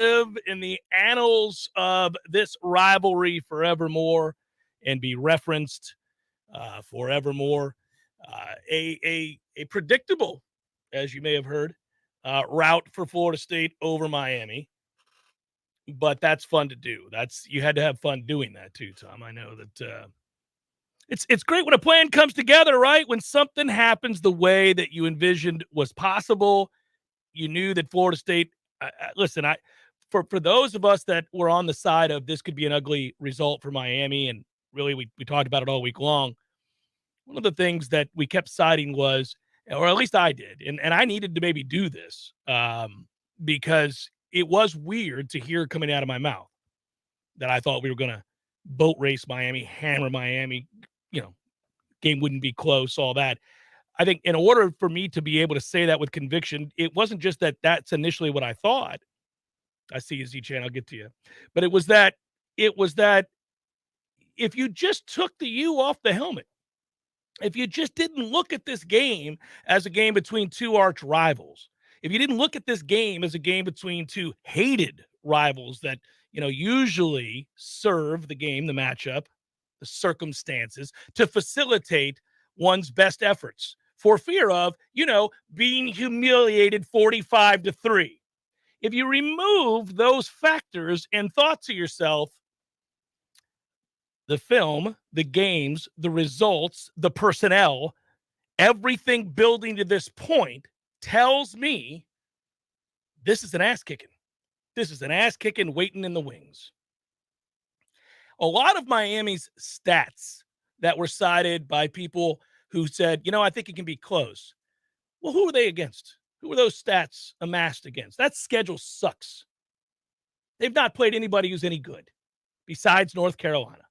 live in the annals of this rivalry forevermore and be referenced forevermore. A predictable, as you may have heard, route for Florida State over Miami. But that's fun to do. You had to have fun doing that too, Tom. I know that it's great when a plan comes together, right? When something happens the way that you envisioned was possible. You knew that Florida State. Listen, for those of us that were on the side of this could be an ugly result for Miami, and really we talked about it all week long. One of the things that we kept citing was, or at least I did, and I needed to maybe do this because it was weird to hear coming out of my mouth that I thought we were going to boat race Miami, hammer Miami, game wouldn't be close, all that. I think in order for me to be able to say that with conviction, it wasn't just that that's initially what I thought. I see you, Z-Chan, I'll get to you. But it was that if you just took the U off the helmet, if you just didn't look at this game as a game between two arch rivals, if you didn't look at this game as a game between two hated rivals that, usually serve the game, the matchup, the circumstances to facilitate one's best efforts for fear of, being humiliated 45-3. If you remove those factors and thought to yourself, the film, the games, the results, the personnel, everything building to this point tells me this is an ass kicking. This is an ass kicking waiting in the wings. A lot of Miami's stats that were cited by people who said, I think it can be close. Well, who are they against? Who are those stats amassed against? That schedule sucks. They've not played anybody who's any good besides North Carolina.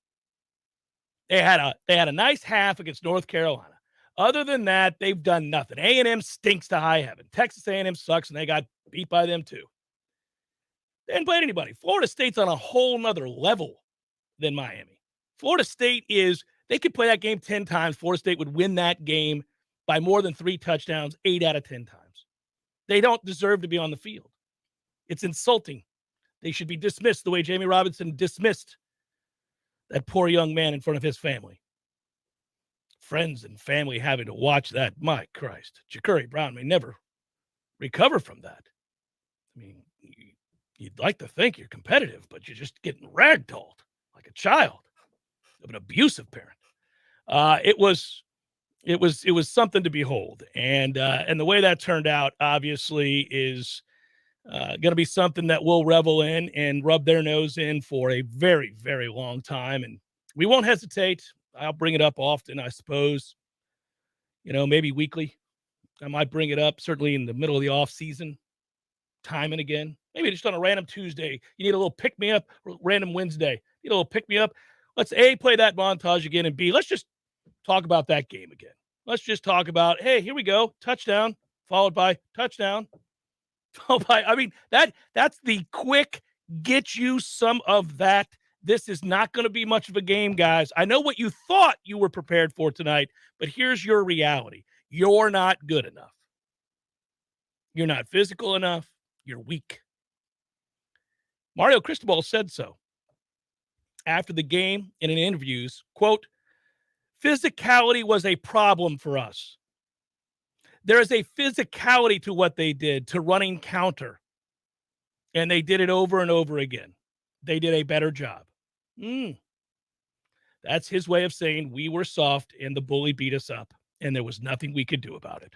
They had a nice half against North Carolina. Other than that, they've done nothing. A&M stinks to high heaven. Texas A&M sucks, and they got beat by them too. They didn't play anybody. Florida State's on a whole nother level than Miami. Florida State they could play that game 10 times. Florida State would win that game by more than 3 touchdowns 8 out of 10 times. They don't deserve to be on the field. It's insulting. They should be dismissed the way Jamie Robinson dismissed that poor young man in front of his family. Friends and family having to watch that. My Christ. Ja'Cory Brown may never recover from that. I mean, you'd like to think you're competitive, but you're just getting ragdolled like a child of an abusive parent. It was something to behold, and the way that turned out, obviously, is going to be something that we'll revel in and rub their nose in for a very, very long time, and we won't hesitate. I'll bring it up often, I suppose. Maybe weekly. I might bring it up certainly in the middle of the off season, time and again. Maybe just on a random Tuesday. You need a little pick me up. Random Wednesday. You need a little pick me up. Let's A, play that montage again, and B, let's just talk about that game again. Let's just talk about, hey, here we go. Touchdown, followed by touchdown. Followed by, that's the quick get you some of that. This is not going to be much of a game, guys. I know what you thought you were prepared for tonight, but here's your reality. You're not good enough. You're not physical enough. You're weak. Mario Cristobal said so after the game in interviews, quote, physicality was a problem for us. There is a physicality to what they did, to running counter. And they did it over and over again. They did a better job. That's his way of saying we were soft and the bully beat us up and there was nothing we could do about it.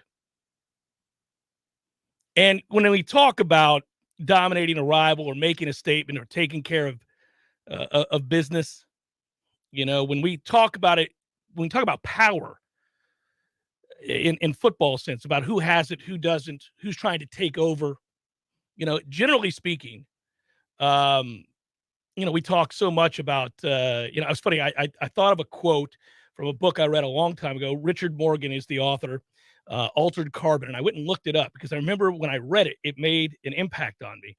And when we talk about dominating a rival or making a statement or taking care of business, when we talk about it, when we talk about power in football sense, about who has it, who doesn't, who's trying to take over, generally speaking, we talk so much about, it's funny. I thought of a quote from a book I read a long time ago. Richard Morgan is the author, Altered Carbon. And I went and looked it up because I remember when I read it, it made an impact on me.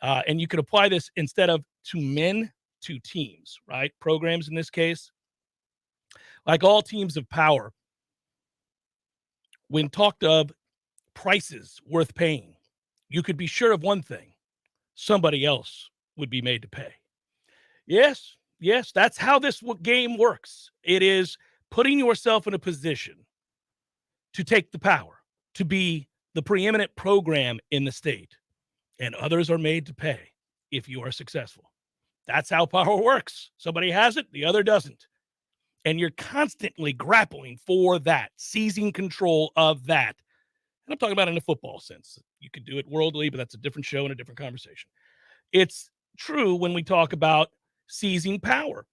And you could apply this instead of to men, to teams, right? Programs in this case. Like all teams of power, when talked of prices worth paying, you could be sure of one thing. somebody else would be made to pay. Yes, that's how this game works. It is putting yourself in a position to take the power, to be the preeminent program in the state, and others are made to pay if you are successful. That's how power works. Somebody has it, the other doesn't. And you're constantly grappling for that, seizing control of that. And I'm talking about in a football sense. You could do it worldly, but that's a different show and a different conversation. It's true when we talk about seizing power.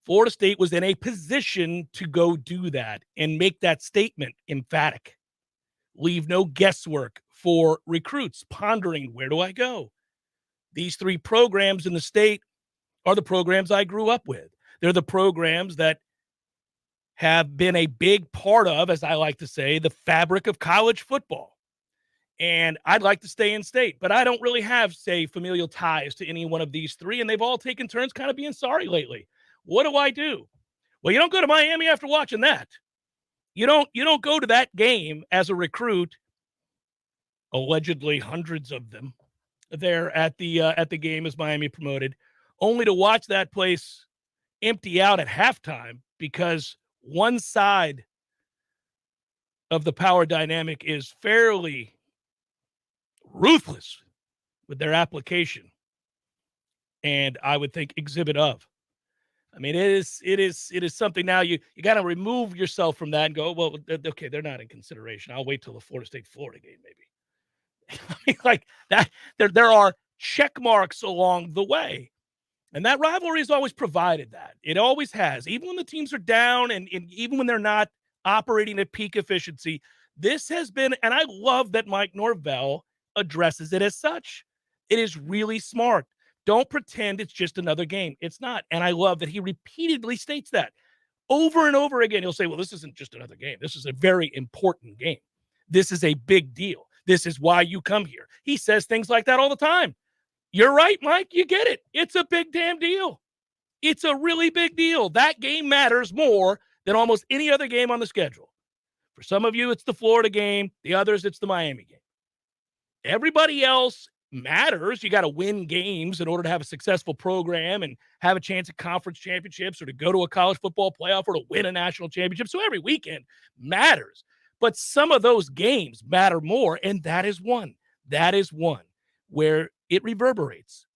Florida State was in a position to go do that and make that statement emphatic. Leave no guesswork for recruits pondering, where do I go? These three programs in the state are the programs I grew up with. They're the programs that have been a big part of, as I like to say, the fabric of college football. And I'd like to stay in state, but I don't really have, say, familial ties to any one of these three, and they've all taken turns kind of being sorry lately. What do I do? Well, you don't go to Miami after watching that. You don't go to that game as a recruit, allegedly hundreds of them there at the game as Miami promoted, only to watch that place empty out at halftime because one side of the power dynamic is fairly ruthless with their application, and I would think exhibit of. I mean, it is something now you got to remove yourself from that and go, well, okay, they're not in consideration. I'll wait till the Florida State-Florida game, maybe. I mean, like that, there are check marks along the way. And that rivalry has always provided that. It always has. Even when the teams are down and even when they're not operating at peak efficiency, this has been, and I love that Mike Norvell addresses it as such. It is really smart. Don't pretend it's just another game. It's not. And I love that he repeatedly states that over and over again. He'll say, well, this isn't just another game. This is a very important game. This is a big deal. This is why you come here. He says things like that all the time. You're right, Mike. You get it. It's a big damn deal. It's a really big deal. That game matters more than almost any other game on the schedule. For some of you, it's the Florida game. The others, it's the Miami game. Everybody else matters. You got to win games in order to have a successful program and have a chance at conference championships or to go to a college football playoff or to win a national championship. So every weekend matters. But some of those games matter more, and that is one. That is one where it reverberates.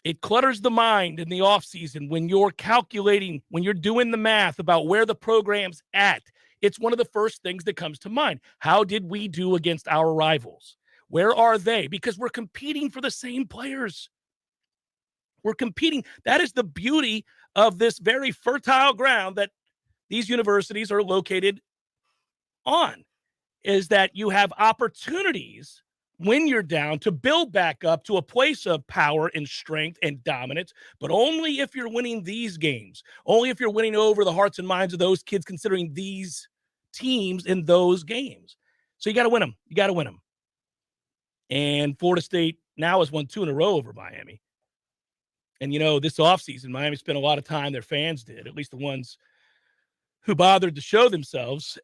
It clutters the mind in the offseason when you're calculating, when you're doing the math about where the program's at. It's one of the first things that comes to mind. How did we do against our rivals? Where are they? Because we're competing for the same players. We're competing. That is the beauty of this very fertile ground that these universities are located on, is that you have opportunities when you're down to build back up to a place of power and strength and dominance, but only if you're winning these games, only if you're winning over the hearts and minds of those kids considering these teams in those games. So you got to win them. You got to win them. And Florida State now has won 2 in a row over Miami. And, this offseason, Miami spent a lot of time, their fans did, at least the ones who bothered to show themselves,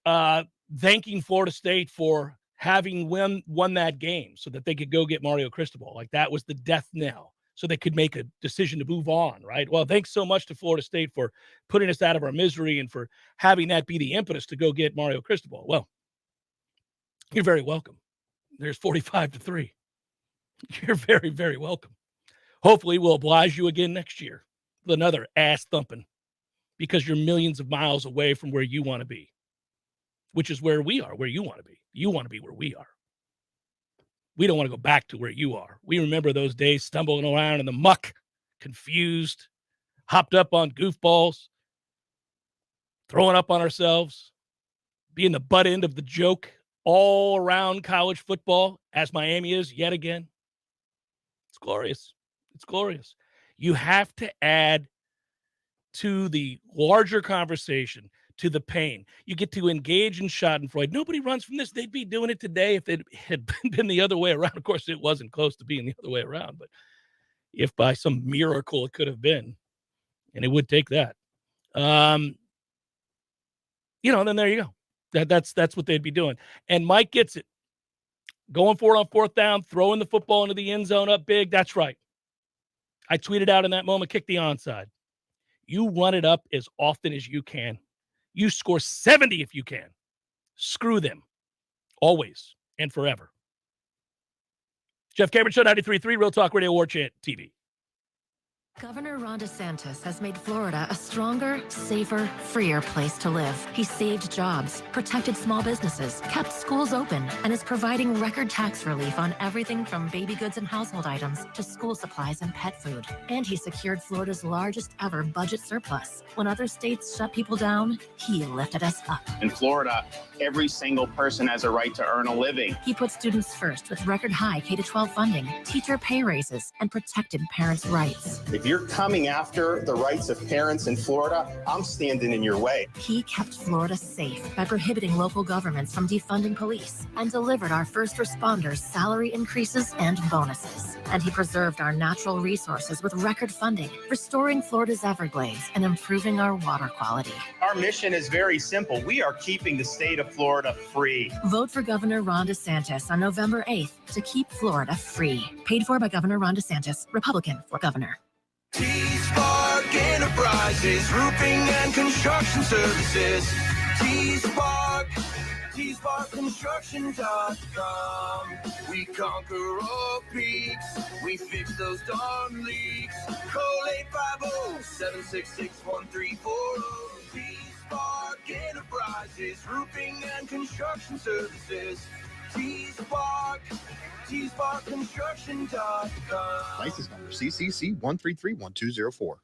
thanking Florida State for having won that game so that they could go get Mario Cristobal. Like that was the death knell so they could make a decision to move on, right? Well, thanks so much to Florida State for putting us out of our misery and for having that be the impetus to go get Mario Cristobal. Well, you're very welcome. There's 45-3. You're very, very welcome. Hopefully we'll oblige you again next year with another ass thumping because you're millions of miles away from where you want to be, which is where we are, where you want to be. You want to be where we are. We don't want to go back to where you are. We remember those days stumbling around in the muck, confused, hopped up on goofballs, throwing up on ourselves, being the butt end of the joke all around college football, as Miami is yet again. It's glorious. It's glorious. You have to add to the larger conversation, to the pain. You get to engage in schadenfreude. Nobody runs from this. They'd be doing it today if it had been the other way around. Of course, it wasn't close to being the other way around, but if by some miracle it could have been, and it would take that, then there you go. That's what they'd be doing. And Mike gets it. Going for it on fourth down, throwing the football into the end zone up big. That's right. I tweeted out in that moment, kick the onside. You run it up as often as you can. You score 70 if you can. Screw them. Always and forever. Jeff Cameron Show, 93.3 Real Talk Radio, Warchant TV. Governor Ron DeSantis has made Florida a stronger, safer, freer place to live. He saved jobs, protected small businesses, kept schools open, and is providing record tax relief on everything from baby goods and household items to school supplies and pet food. And he secured Florida's largest ever budget surplus. When other states shut people down, he lifted us up. In Florida, every single person has a right to earn a living. He put students first with record high K-12 funding, teacher pay raises, and protected parents' rights. If you're coming after the rights of parents in Florida, I'm standing in your way. He kept Florida safe by prohibiting local governments from defunding police and delivered our first responders salary increases and bonuses. And he preserved our natural resources with record funding, restoring Florida's Everglades and improving our water quality. Our mission is very simple. We are keeping the state of Florida free. Vote for Governor Ron DeSantis on November 8th to keep Florida free. Paid for by Governor Ron DeSantis, Republican for governor. T-Spark Enterprises, roofing and construction services. T-Spark, T-SparkConstruction.com. We conquer all peaks, we fix those darn leaks. Call 850-766-1340. T-Spark Enterprises, roofing and construction services. T-Spark, T-SparkConstruction.com. License number CCC 1331204.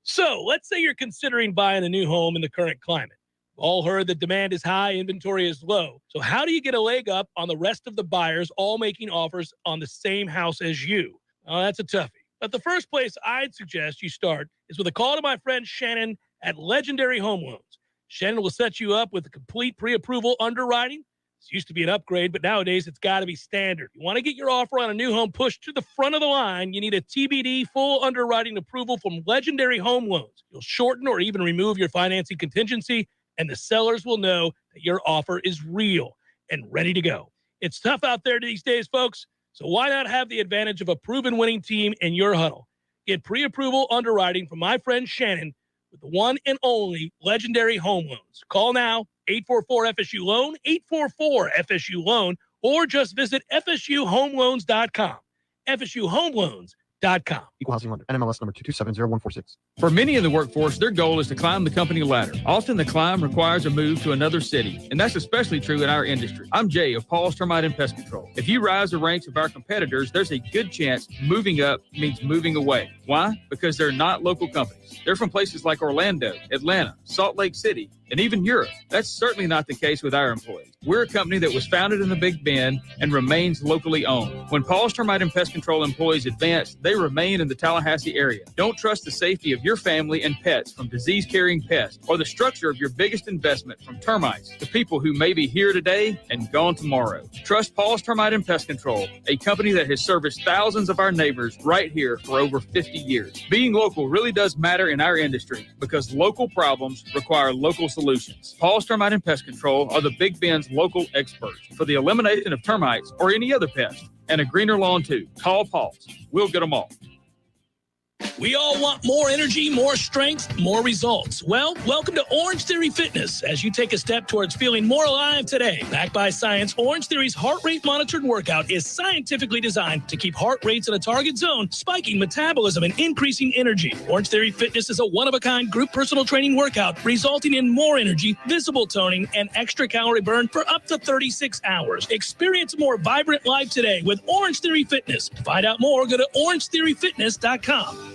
So let's say you're considering buying a new home in the current climate. All heard that demand is high, inventory is low. So how do you get a leg up on the rest of the buyers all making offers on the same house as you? Oh, that's a toughie. But the first place I'd suggest you start is with a call to my friend Shannon at Legendary Home Loans. Shannon will set you up with a complete pre-approval underwriting. It used to be an upgrade, but nowadays it's got to be standard. You want to get your offer on a new home pushed to the front of the line, you need a TBD full underwriting approval from Legendary Home Loans. You'll shorten or even remove your financing contingency, and the sellers will know that your offer is real and ready to go. It's tough out there these days, folks, so why not have the advantage of a proven winning team in your huddle? Get pre-approval underwriting from my friend Shannon with the one and only Legendary Home Loans. Call now, 844-FSU-LOAN, 844-FSU-LOAN, or just visit FSUHomeLoans.com. FSUHomeLoans.com. Equal housing lender. NMLS number 2270146. For many in the workforce, their goal is to climb the company ladder. Often the climb requires a move to another city, and that's especially true in our industry. I'm Jay of Paul's Termite and Pest Control. If you rise the ranks of our competitors, there's a good chance moving up means moving away. Why? Because they're not local companies. They're from places like Orlando, Atlanta, Salt Lake City, and even Europe. That's certainly not the case with our employees. We're a company that was founded in the Big Bend and remains locally owned. When Paul's Termite and Pest Control employees advance, they remain in the Tallahassee area. Don't trust the safety of your family and pets from disease-carrying pests or the structure of your biggest investment from termites to people who may be here today and gone tomorrow. Trust Paul's Termite and Pest Control, a company that has serviced thousands of our neighbors right here for over 50 years. Being local really does matter in our industry because local problems require local solutions. Paul's Termite and Pest Control are the Big Bend's local experts for the elimination of termites or any other pest, and a greener lawn too. Call Paul's. We'll get them all. We all want more energy, more strength, more results. Well, welcome to Orange Theory Fitness as you take a step towards feeling more alive today. Backed by science, Orange Theory's heart rate monitored workout is scientifically designed to keep heart rates in a target zone, spiking metabolism and increasing energy. Orange Theory Fitness is a one-of-a-kind group personal training workout resulting in more energy, visible toning, and extra calorie burn for up to 36 hours. Experience a more vibrant life today with Orange Theory Fitness. To find out more, go to orangetheoryfitness.com.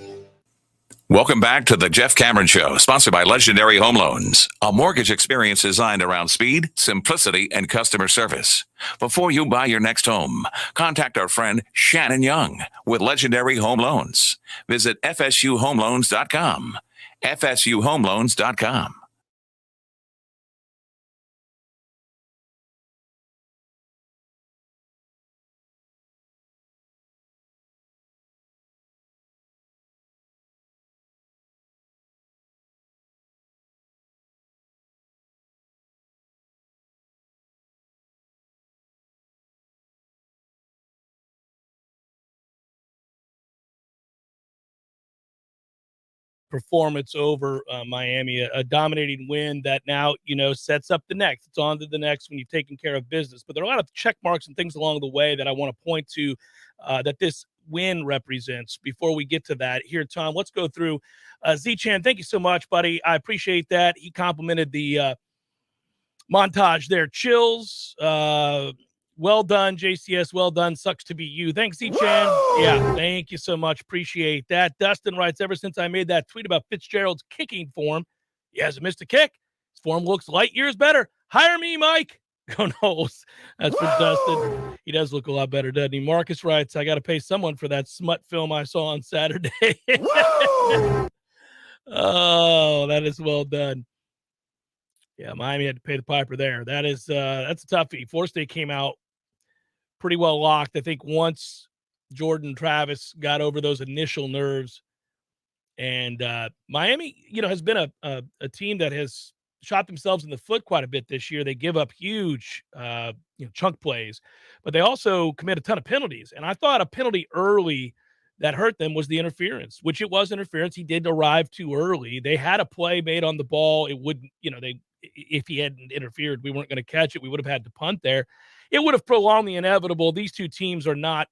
Welcome back to the Jeff Cameron Show, sponsored by Legendary Home Loans, a mortgage experience designed around speed, simplicity, and customer service. Before you buy your next home, contact our friend Shannon Young with Legendary Home Loans. Visit FSUHomeLoans.com. FSUHomeLoans.com. performance over Miami, a dominating win that now, sets up the next. It's on to the next when you've taken care of business. But there are a lot of check marks and things along the way that I want to point to that this win represents. Before we get to that, here, Tom, let's go through Z-Chan. Thank you so much, buddy. I appreciate that. He complimented the montage there. Chills. Well done, JCS. Well done. Sucks to be you. Thanks, Z-Chan. Yeah, thank you so much. Appreciate that. Dustin writes, ever since I made that tweet about Fitzgerald's kicking form, he hasn't missed a kick. His form looks light years better. Hire me, Mike. Go Knowles. That's for Dustin. He does look a lot better, doesn't he? Marcus writes, I got to pay someone for that smut film I saw on Saturday. Oh, that is well done. Yeah, Miami had to pay the piper there. That's a toughie. Florida State came out pretty well locked. I think once Jordan Travis got over those initial nerves, and Miami, has been a team that has shot themselves in the foot quite a bit this year. They give up huge, chunk plays, but they also commit a ton of penalties. And I thought a penalty early that hurt them was the interference, which it was interference. He did arrive too early. They had a play made on the ball. It wouldn't, if he hadn't interfered, we weren't going to catch it. We would have had to punt there. It would have prolonged the inevitable. These two teams are not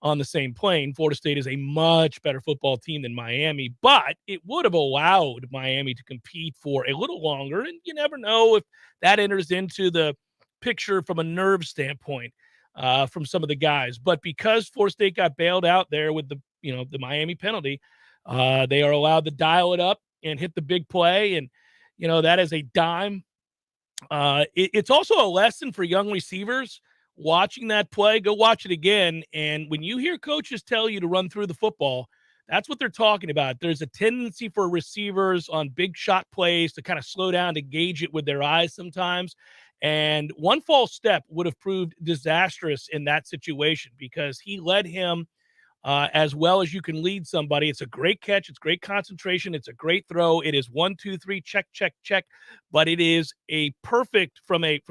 on the same plane. Florida State is a much better football team than Miami, but it would have allowed Miami to compete for a little longer. And you never know if that enters into the picture from a nerve standpoint from some of the guys. But because Florida State got bailed out there with the Miami penalty, they are allowed to dial it up and hit the big play. And, that is a dime. It's also a lesson for young receivers watching that play. Go watch it again. And when you hear coaches tell you to run through the football, that's what they're talking about. There's a tendency for receivers on big shot plays to kind of slow down, to gauge it with their eyes sometimes. And one false step would have proved disastrous in that situation because he led him as well as you can lead somebody. It's a great catch. It's great concentration. It's a great throw. It is 1, 2, 3, check, check, check. But it is a perfect, from a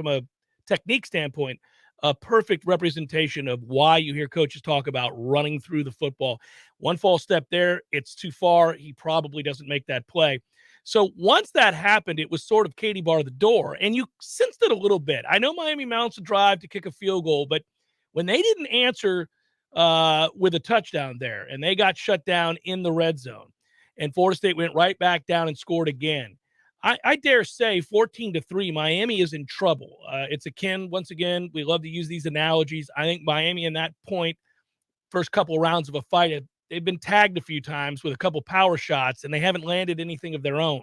technique standpoint, a perfect representation of why you hear coaches talk about running through the football. One false step there, it's too far. He probably doesn't make that play. So once that happened, it was sort of Katie bar the door, and you sensed it a little bit. I know Miami mounts a drive to kick a field goal, but when they didn't answer with a touchdown there, and they got shut down in the red zone, and Florida State went right back down and scored again, I dare say 14-3, Miami is in trouble. It's akin, once again, we love to use these analogies. I think Miami in that point, first couple rounds of a fight, they've been tagged a few times with a couple power shots, and they haven't landed anything of their own.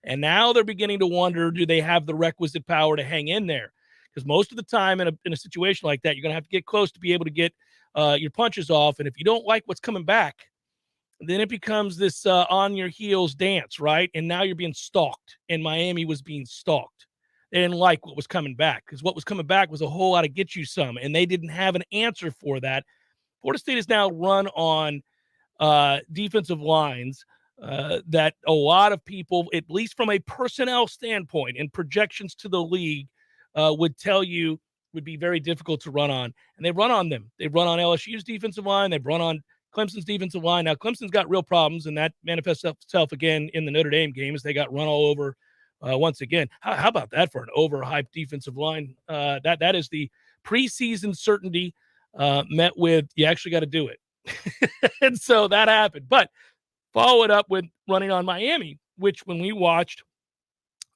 And now they're beginning to wonder, do they have the requisite power to hang in there? Because most of the time in a situation like that, you're going to have to get close to be able to get your punches off. And if you don't like what's coming back, then it becomes this on your heels dance, right? And now you're being stalked, and Miami was being stalked. They didn't like what was coming back because what was coming back was a whole lot of get you some, and they didn't have an answer for that. Florida State is now run on defensive lines that a lot of people, at least from a personnel standpoint and projections to the league, would tell you would be very difficult to run on. And they run on them. They run on LSU's defensive line. They run on Clemson's defensive line. Now, Clemson's got real problems, and that manifests itself again in the Notre Dame game as they got run all over once again. How about that for an overhyped defensive line? That is the preseason certainty met with you actually got to do it. And so that happened. But follow it up with running on Miami, which when we watched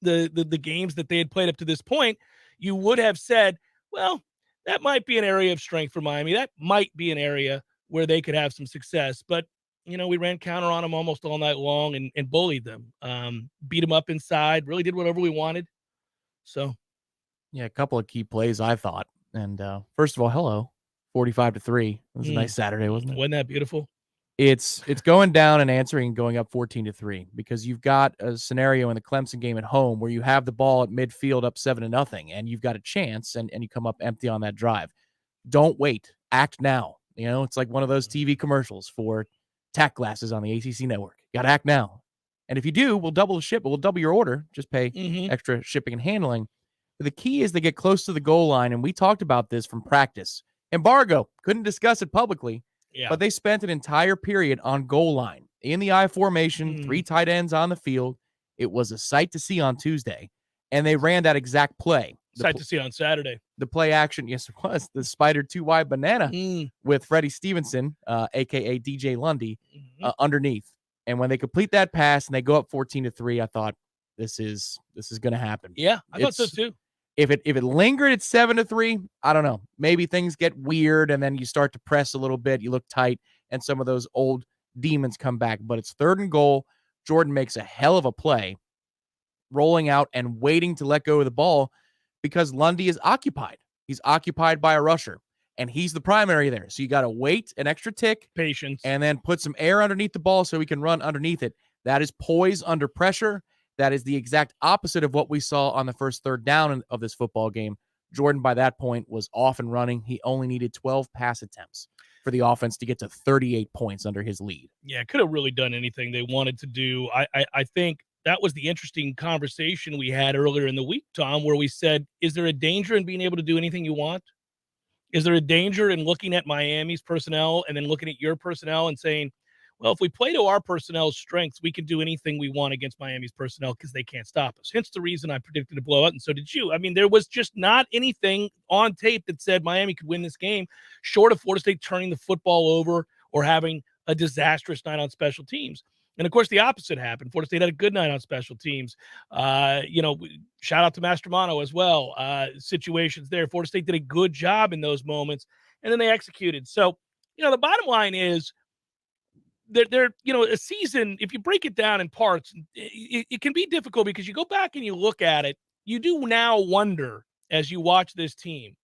the games that they had played up to this point, you would have said, well, that might be an area of strength for Miami. That might be an area where they could have some success. But, we ran counter on them almost all night long and bullied them, beat them up inside, really did whatever we wanted. So, yeah, a couple of key plays, I thought. And first of all, hello, 45-3. It was a nice Saturday, wasn't it? Wasn't that beautiful? It's going down and answering and going up 14-3 because you've got a scenario in the Clemson game at home where you have the ball at midfield up 7-0, and you've got a chance and you come up empty on that drive. Don't wait. Act now. It's like one of those TV commercials for tack glasses on the ACC network. You got to act now. And if you do, we'll double the ship. We'll double your order. Just pay extra shipping and handling. But the key is they get close to the goal line, and we talked about this from practice. Embargo. Couldn't discuss it publicly. Yeah. But they spent an entire period on goal line. in the I formation, 3 tight ends on the field. It was a sight to see on Tuesday, and they ran that exact play. Sight to see on Saturday. The play action, yes, it was the spider 2-wide banana with Freddie Stevenson, a.k.a. DJ Lundy, underneath. And when they complete that pass and they go up 14-3, I thought, this is going to happen. Yeah, I thought so too. If it lingered at 7-3, I don't know. Maybe things get weird, and then you start to press a little bit. You look tight, and some of those old demons come back. But it's 3rd and goal. Jordan makes a hell of a play, rolling out and waiting to let go of the ball because Lundy is occupied. He's occupied by a rusher, and he's the primary there. So you got to wait an extra tick, patience, and then put some air underneath the ball so he can run underneath it. That is poise under pressure. That is the exact opposite of what we saw on the first 3rd down of this football game. Jordan, by that point, was off and running. He only needed 12 pass attempts for the offense to get to 38 points under his lead. Yeah, could have really done anything they wanted to do. I think that was the interesting conversation we had earlier in the week, Tom, where we said, is there a danger in being able to do anything you want? Is there a danger in looking at Miami's personnel and then looking at your personnel and saying, well, if we play to our personnel's strengths, we can do anything we want against Miami's personnel because they can't stop us. Hence the reason I predicted a blowout, and so did you. I mean, there was just not anything on tape that said Miami could win this game, short of Florida State turning the football over or having a disastrous night on special teams. And, of course, the opposite happened. Florida State had a good night on special teams. Shout out to Mastromano as well. Situations there. Florida State did a good job in those moments, and then they executed. So, the bottom line is, they're a season, if you break it down in parts, it can be difficult because you go back and you look at it. You do now wonder as you watch this team,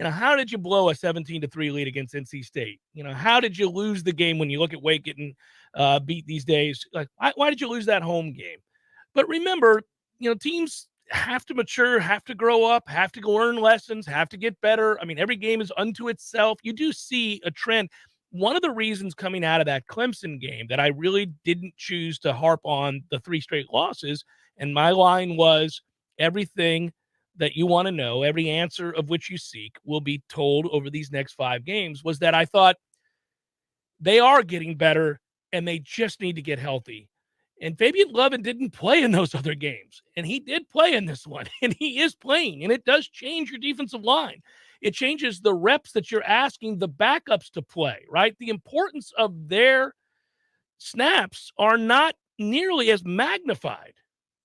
how did you blow a 17-3 lead against NC State? How did you lose the game when you look at Wake getting beat these days? Like, why did you lose that home game? But remember, teams have to mature, have to grow up, have to learn lessons, have to get better. I mean, every game is unto itself. You do see a trend. One of the reasons coming out of that Clemson game that I really didn't choose to harp on the 3 straight losses, and my line was, everything that you want to know, every answer of which you seek will be told over these next 5 games, was that I thought they are getting better and they just need to get healthy. And Fabian Lovin didn't play in those other games, and he did play in this one, and he is playing, and it does change your defensive line. It changes the reps that you're asking the backups to play, right? The importance of their snaps are not nearly as magnified.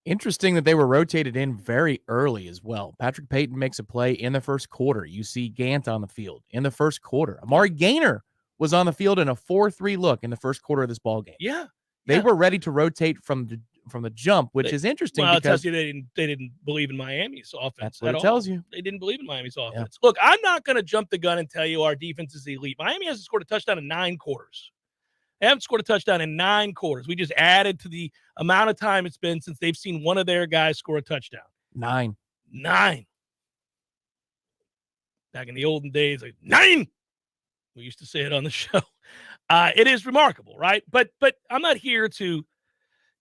Interesting that they were rotated in very early as well. Patrick Payton makes a play in the first quarter. You see Gant on the field in the first quarter. Amari Gaynor was on the field in a 4-3 look in the first quarter of this ball game. Yeah. They were ready to rotate from the jump, which is interesting. Well, it because tells you they didn't believe in Miami's offense. That's what it tells you. They didn't believe in Miami's offense. Yeah. Look, I'm not going to jump the gun and tell you our defense is elite. Miami hasn't scored a touchdown in 9 quarters. They haven't scored a touchdown in 9 quarters. We just added to the amount of time it's been since they've seen one of their guys score a touchdown. 9. Back in the olden days, like 9. We used to say it on the show. It is remarkable, right? But I'm not here to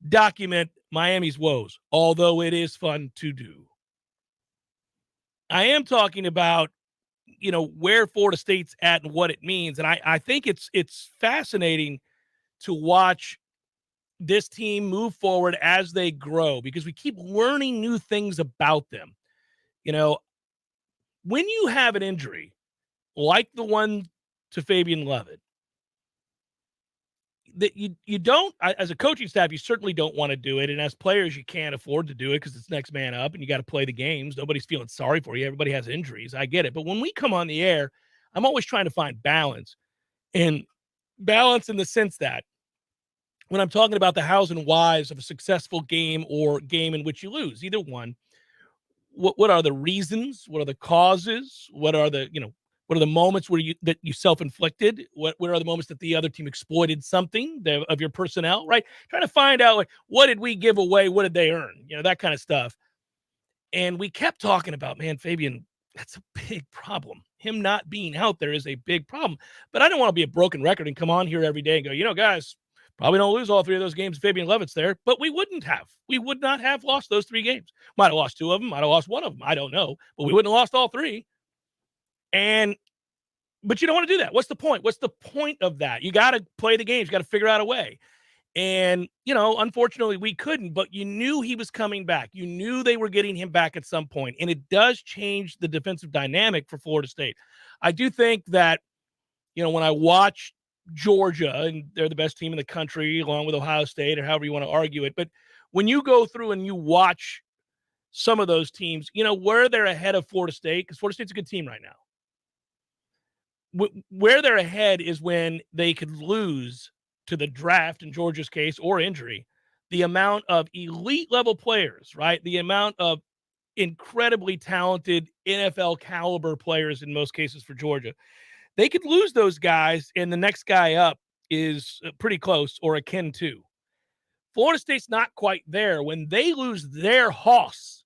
document Miami's woes, although it is fun to do. I am talking about, where Florida State's at and what it means. And I think it's fascinating to watch this team move forward as they grow because we keep learning new things about them. When you have an injury like the one to Fabian Lovett, that you don't, as a coaching staff, you certainly don't want to do it. And as players, you can't afford to do it because it's next man up and you got to play the games. Nobody's feeling sorry for you. Everybody has injuries. I get it. But when we come on the air, I'm always trying to find balance, and balance in the sense that when I'm talking about the hows and whys of a successful game or game in which you lose, either one, what are the reasons? What are the causes? What are the moments where you self-inflicted? What are the moments that the other team exploited something of your personnel, right? Trying to find out, what did we give away? What did they earn? That kind of stuff. And we kept talking about, man, Fabian, that's a big problem. Him not being out there is a big problem. But I don't want to be a broken record and come on here every day and go, guys, probably don't lose all 3 of those games if Fabian Lovett's there. But we wouldn't have. We would not have lost those 3 games. Might have lost 2 of them. Might have lost 1 of them. I don't know. But we wouldn't have lost all 3. And But you don't want to do that. What's the point? What's the point of that? You got to play the games. You got to figure out a way. And, unfortunately, we couldn't, but you knew he was coming back. You knew they were getting him back at some point, and it does change the defensive dynamic for Florida State. I do think that, when I watch Georgia, and they're the best team in the country, along with Ohio State, or however you want to argue it, but when you go through and you watch some of those teams, where they're ahead of Florida State, because Florida State's a good team right now. Where they're ahead is when they could lose to the draft, in Georgia's case, or injury, the amount of elite level players, right? The amount of incredibly talented NFL caliber players in most cases for Georgia. They could lose those guys, and the next guy up is pretty close or akin to. Florida State's not quite there. When they lose their hoss,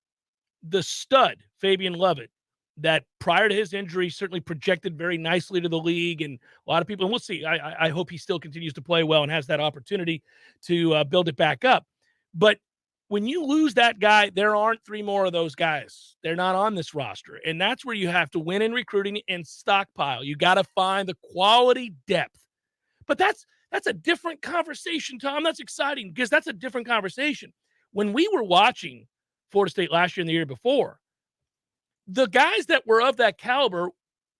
the stud, Fabian Lovett, that prior to his injury certainly projected very nicely to the league, and a lot of people, and we'll see, I hope he still continues to play well and has that opportunity to build it back up. But when you lose that guy, there aren't three more of those guys. They're not on this roster, and that's where you have to win in recruiting and stockpile. You got to find the quality depth. But that's a different conversation, Tom. That's exciting because that's a different conversation. When we were watching Florida State last year and the year before, the guys that were of that caliber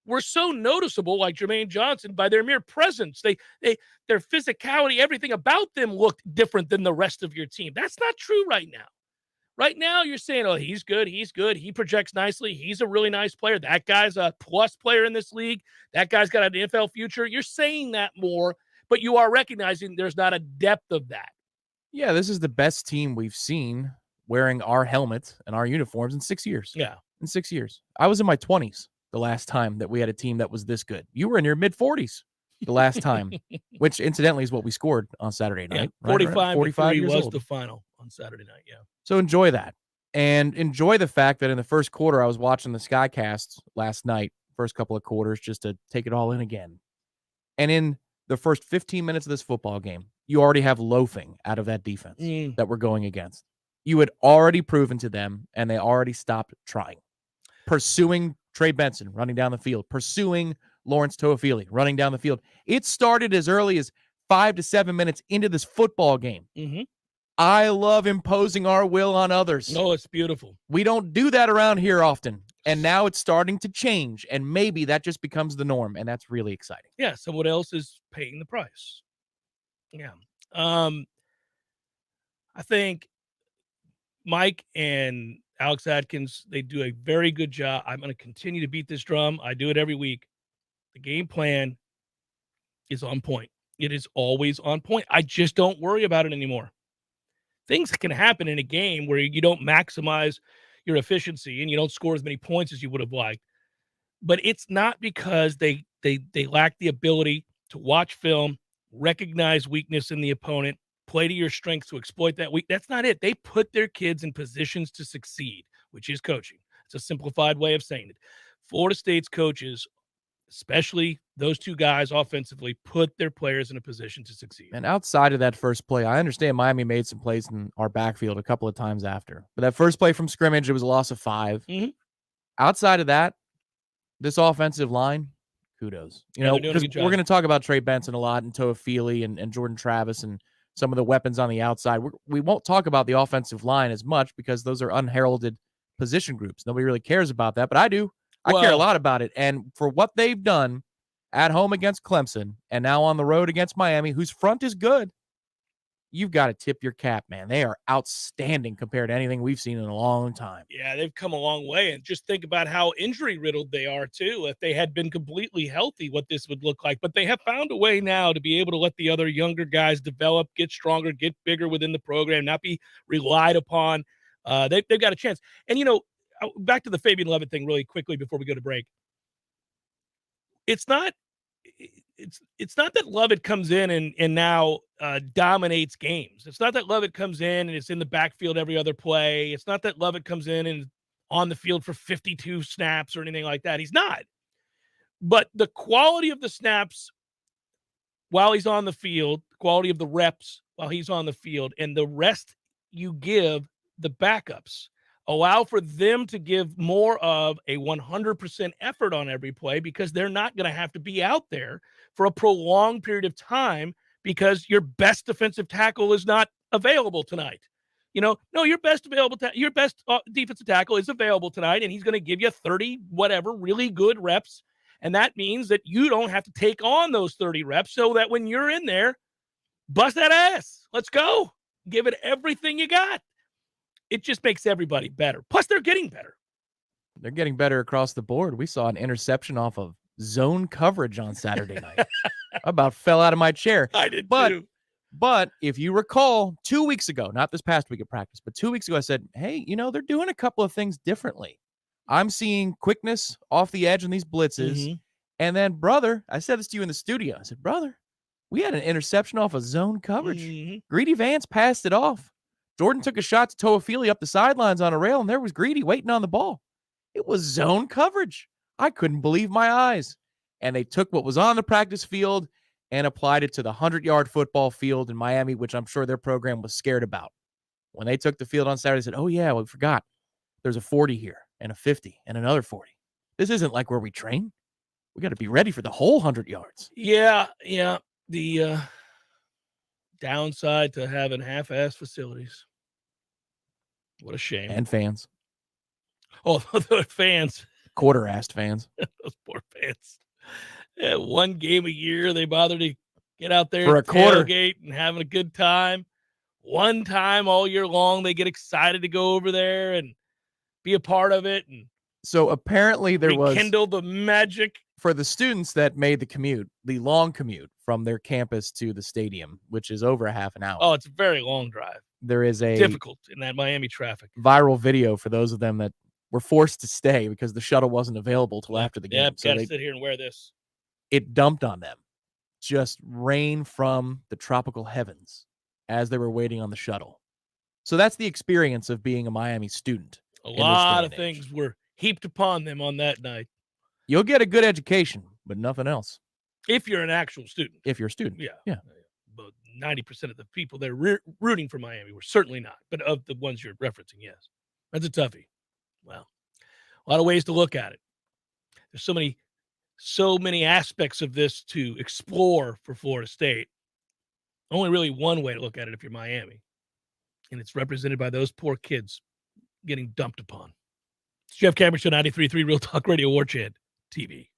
were so noticeable, like Jermaine Johnson, by their mere presence. Their physicality, everything about them looked different than the rest of your team. That's not true right now. Right now, you're saying, oh, he's good. He projects nicely. He's a really nice player. That guy's a plus player in this league. That guy's got an NFL future. You're saying that more, but you are recognizing there's not a depth of that. Yeah, this is the best team we've seen wearing our helmet and our uniforms in 6 years. Yeah. In 6 years. I was in my 20s the last time that we had a team that was this good. You were in your mid-40s the last time, which incidentally is what we scored on Saturday night. Yeah, 45 years was old. the final on Saturday night, yeah. So enjoy that. And enjoy the fact that in the first quarter, I was watching the Skycast last night, first couple of quarters, just to take it all in again. And in the first 15 minutes of this football game, you already have loafing out of that defense that we're going against. You had already proven to them, and they already stopped trying. Pursuing Trey Benson, running down the field. Pursuing Lawrence Toafili, running down the field. It started as early as 5 to 7 minutes into this football game. Mm-hmm. I love imposing our will on others. No, it's beautiful. We don't do that around here often, and now it's starting to change, and maybe that just becomes the norm, and that's really exciting. Yeah, someone else is paying the price. Yeah. I think Mike and Alex Atkins, they do a very good job. I'm going to continue to beat this drum. I do it every week. The game plan is on point. It is always on point. I just don't worry about it anymore. Things can happen in a game where you don't maximize your efficiency and you don't score as many points as you would have liked. But it's not because they lack the ability to watch film, recognize weakness in the opponent, play to your strengths to exploit that weak. That's not it. They put their kids in positions to succeed, which is coaching. It's a simplified way of saying it. Florida State's coaches, especially those two guys offensively, put their players in a position to succeed. And outside of that first play, I understand Miami made some plays in our backfield a couple of times after. But that first play from scrimmage, it was a loss of 5. Mm-hmm. Outside of that, this offensive line, kudos. Because we're going to talk about Trey Benson a lot and Toafili and Jordan Travis and some of the weapons on the outside. We won't talk about the offensive line as much because those are unheralded position groups. Nobody really cares about that, but I do. I care a lot about it. And for what they've done at home against Clemson and now on the road against Miami, whose front is good, you've got to tip your cap, man. They are outstanding compared to anything we've seen in a long time. Yeah, they've come a long way. And just think about how injury-riddled they are, too. If they had been completely healthy, what this would look like. But they have found a way now to be able to let the other younger guys develop, get stronger, get bigger within the program, not be relied upon. They've got a chance. And, back to the Fabian Lovett thing really quickly before we go to break. It's not that Lovett comes in and now dominates games. It's not that Lovett comes in and it's in the backfield every other play. It's not that Lovett comes in and on the field for 52 snaps or anything like that. He's not. But the quality of the snaps while he's on the field, the quality of the reps while he's on the field, and the rest you give the backups Allow for them to give more of a 100% effort on every play because they're not going to have to be out there for a prolonged period of time because your best defensive tackle is not available tonight. No, your best defensive tackle is available tonight, and he's going to give you 30 whatever really good reps, and that means that you don't have to take on those 30 reps so that when you're in there, bust that ass. Let's go. Give it everything you got. It just makes everybody better. Plus, they're getting better. They're getting better across the board. We saw an interception off of zone coverage on Saturday night. I about fell out of my chair. I did too. But if you recall, 2 weeks ago, not this past week of practice, but 2 weeks ago, I said, hey, they're doing a couple of things differently. I'm seeing quickness off the edge on these blitzes. Mm-hmm. And then, brother, I said this to you in the studio. I said, brother, we had an interception off of zone coverage. Mm-hmm. Greedy Vance passed it off. Jordan took a shot to Toafili up the sidelines on a rail, and there was Greedy waiting on the ball. It was zone coverage. I couldn't believe my eyes. And they took what was on the practice field and applied it to the 100-yard football field in Miami, which I'm sure their program was scared about. When they took the field on Saturday, they said, oh, yeah, we forgot. There's a 40 here and a 50 and another 40. This isn't like where we train. We got to be ready for the whole 100 yards. Yeah. The downside to having half-ass facilities. What a shame. And fans. Oh, the fans. Quarter-assed fans. Those poor fans. Yeah, one game a year, they bother to get out there for a quarter, tailgate and having a good time. One time all year long, they get excited to go over there and be a part of it. And so apparently there was rekindle the magic for the students that made the commute, the long commute from their campus to the stadium, which is over a half an hour. Oh, it's a very long drive. There is a difficult in that Miami traffic. Viral video for those of them that were forced to stay because the shuttle wasn't available till after the game. Yeah, so gotta sit here and wear this. It dumped on them. Just rain from the tropical heavens as they were waiting on the shuttle. So that's the experience of being a Miami student. A lot of things were heaped upon them on that night. You'll get a good education, but nothing else. If you're an actual student. If you're a student. Yeah. But 90% of the people that are rooting for Miami were certainly not. But of the ones you're referencing, yes. That's a toughie. Well, a lot of ways to look at it. There's so many aspects of this to explore for Florida State. Only really one way to look at it if you're Miami. And it's represented by those poor kids getting dumped upon. It's Jeff Cameron Show, 93.3 Real Talk Radio, Warchant TV.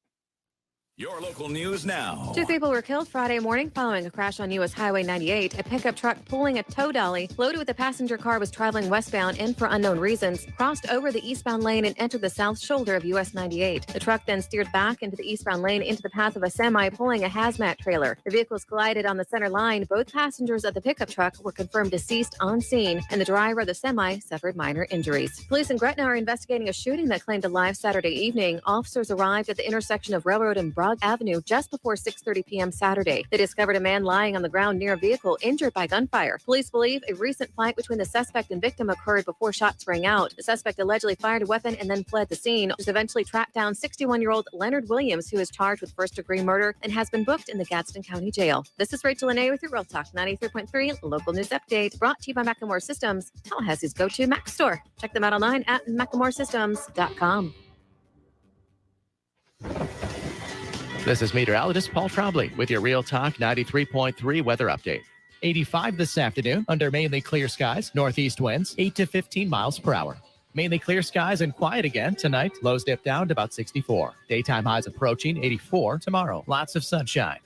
Your local news now. 2 people were killed Friday morning following a crash on U.S. Highway 98. A pickup truck pulling a tow dolly loaded with a passenger car was traveling westbound and for unknown reasons crossed over the eastbound lane and entered the south shoulder of U.S. 98. The truck then steered back into the eastbound lane into the path of a semi pulling a hazmat trailer. The vehicles collided on the center line. Both passengers of the pickup truck were confirmed deceased on scene, and the driver of the semi suffered minor injuries. Police in Gretna are investigating a shooting that claimed a life Saturday evening. Officers arrived at the intersection of Railroad and Broad Avenue just before 6:30 p.m. Saturday. They discovered a man lying on the ground near a vehicle injured by gunfire. Police believe a recent fight between the suspect and victim occurred before shots rang out. The suspect allegedly fired a weapon and then fled the scene. Was eventually tracked down 61-year-old Leonard Williams, who is charged with first-degree murder and has been booked in the Gadsden County Jail. This is Rachel Lene with your Real Talk 93.3 local news update, brought to you by Macklemore Systems, Tallahassee's go-to Mac store. Check them out online at MacklemoreSystems.com. This is meteorologist Paul Trombley with your Real Talk 93.3 weather update. 85 this afternoon under mainly clear skies, northeast winds 8 to 15 miles per hour. Mainly clear skies and quiet again tonight. Lows dip down to about 64. Daytime highs approaching 84 tomorrow. Lots of sunshine.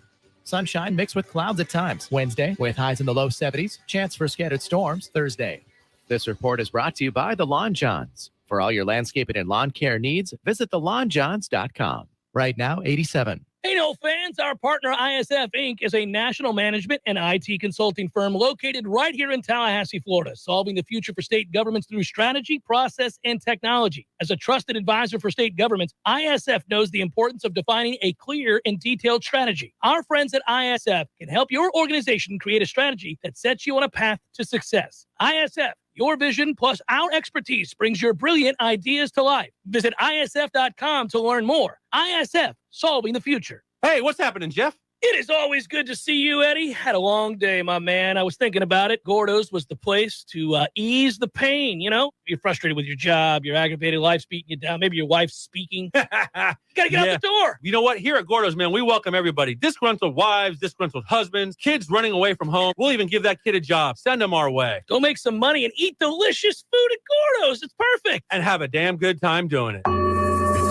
Sunshine mixed with clouds at times. Wednesday with highs in the low 70s. Chance for scattered storms Thursday. This report is brought to you by the Lawn Johns. For all your landscaping and lawn care needs, visit thelawnjohns.com. Right now, 87. Hey, no fans, our partner ISF Inc. is a national management and IT consulting firm located right here in Tallahassee, Florida, solving the future for state governments through strategy, process, and technology. As a trusted advisor for state governments, ISF knows the importance of defining a clear and detailed strategy. Our friends at ISF can help your organization create a strategy that sets you on a path to success. ISF, your vision plus our expertise brings your brilliant ideas to life. Visit ISF.com to learn more. ISF, solving the future. Hey, what's happening, Jeff? It is always good to see you, Eddie. Had a long day, my man. I was thinking about it. Gordo's was the place to ease the pain. You know, you're frustrated with your job, your aggravated life's beating you down. Maybe your wife's speaking. You got to get out the door. You know what? Here at Gordo's, man, we welcome everybody. Disgruntled wives, disgruntled husbands, kids running away from home. We'll even give that kid a job. Send them our way. Go make some money and eat delicious food at Gordo's. It's perfect. And have a damn good time doing it.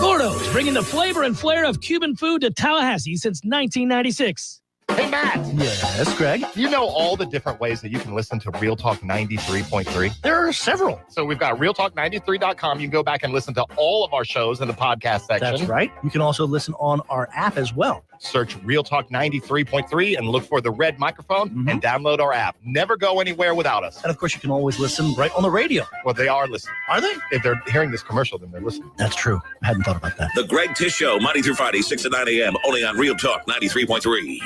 Gordo's, bringing the flavor and flair of Cuban food to Tallahassee since 1996. Hey, Matt. Yes, Greg? You know all the different ways that you can listen to Real Talk 93.3? There are several. So we've got realtalk93.com. You can go back and listen to all of our shows in the podcast section. That's right. You can also listen on our app as well. Search Real Talk 93.3 and look for the red microphone and download our app. Never go anywhere without us. And of course, you can always listen right on the radio. Well, they are listening. Are they? If they're hearing this commercial, then they're listening. That's true. I hadn't thought about that. The Greg Tish Show, Monday through Friday, 6 to 9 a.m., only on Real Talk 93.3.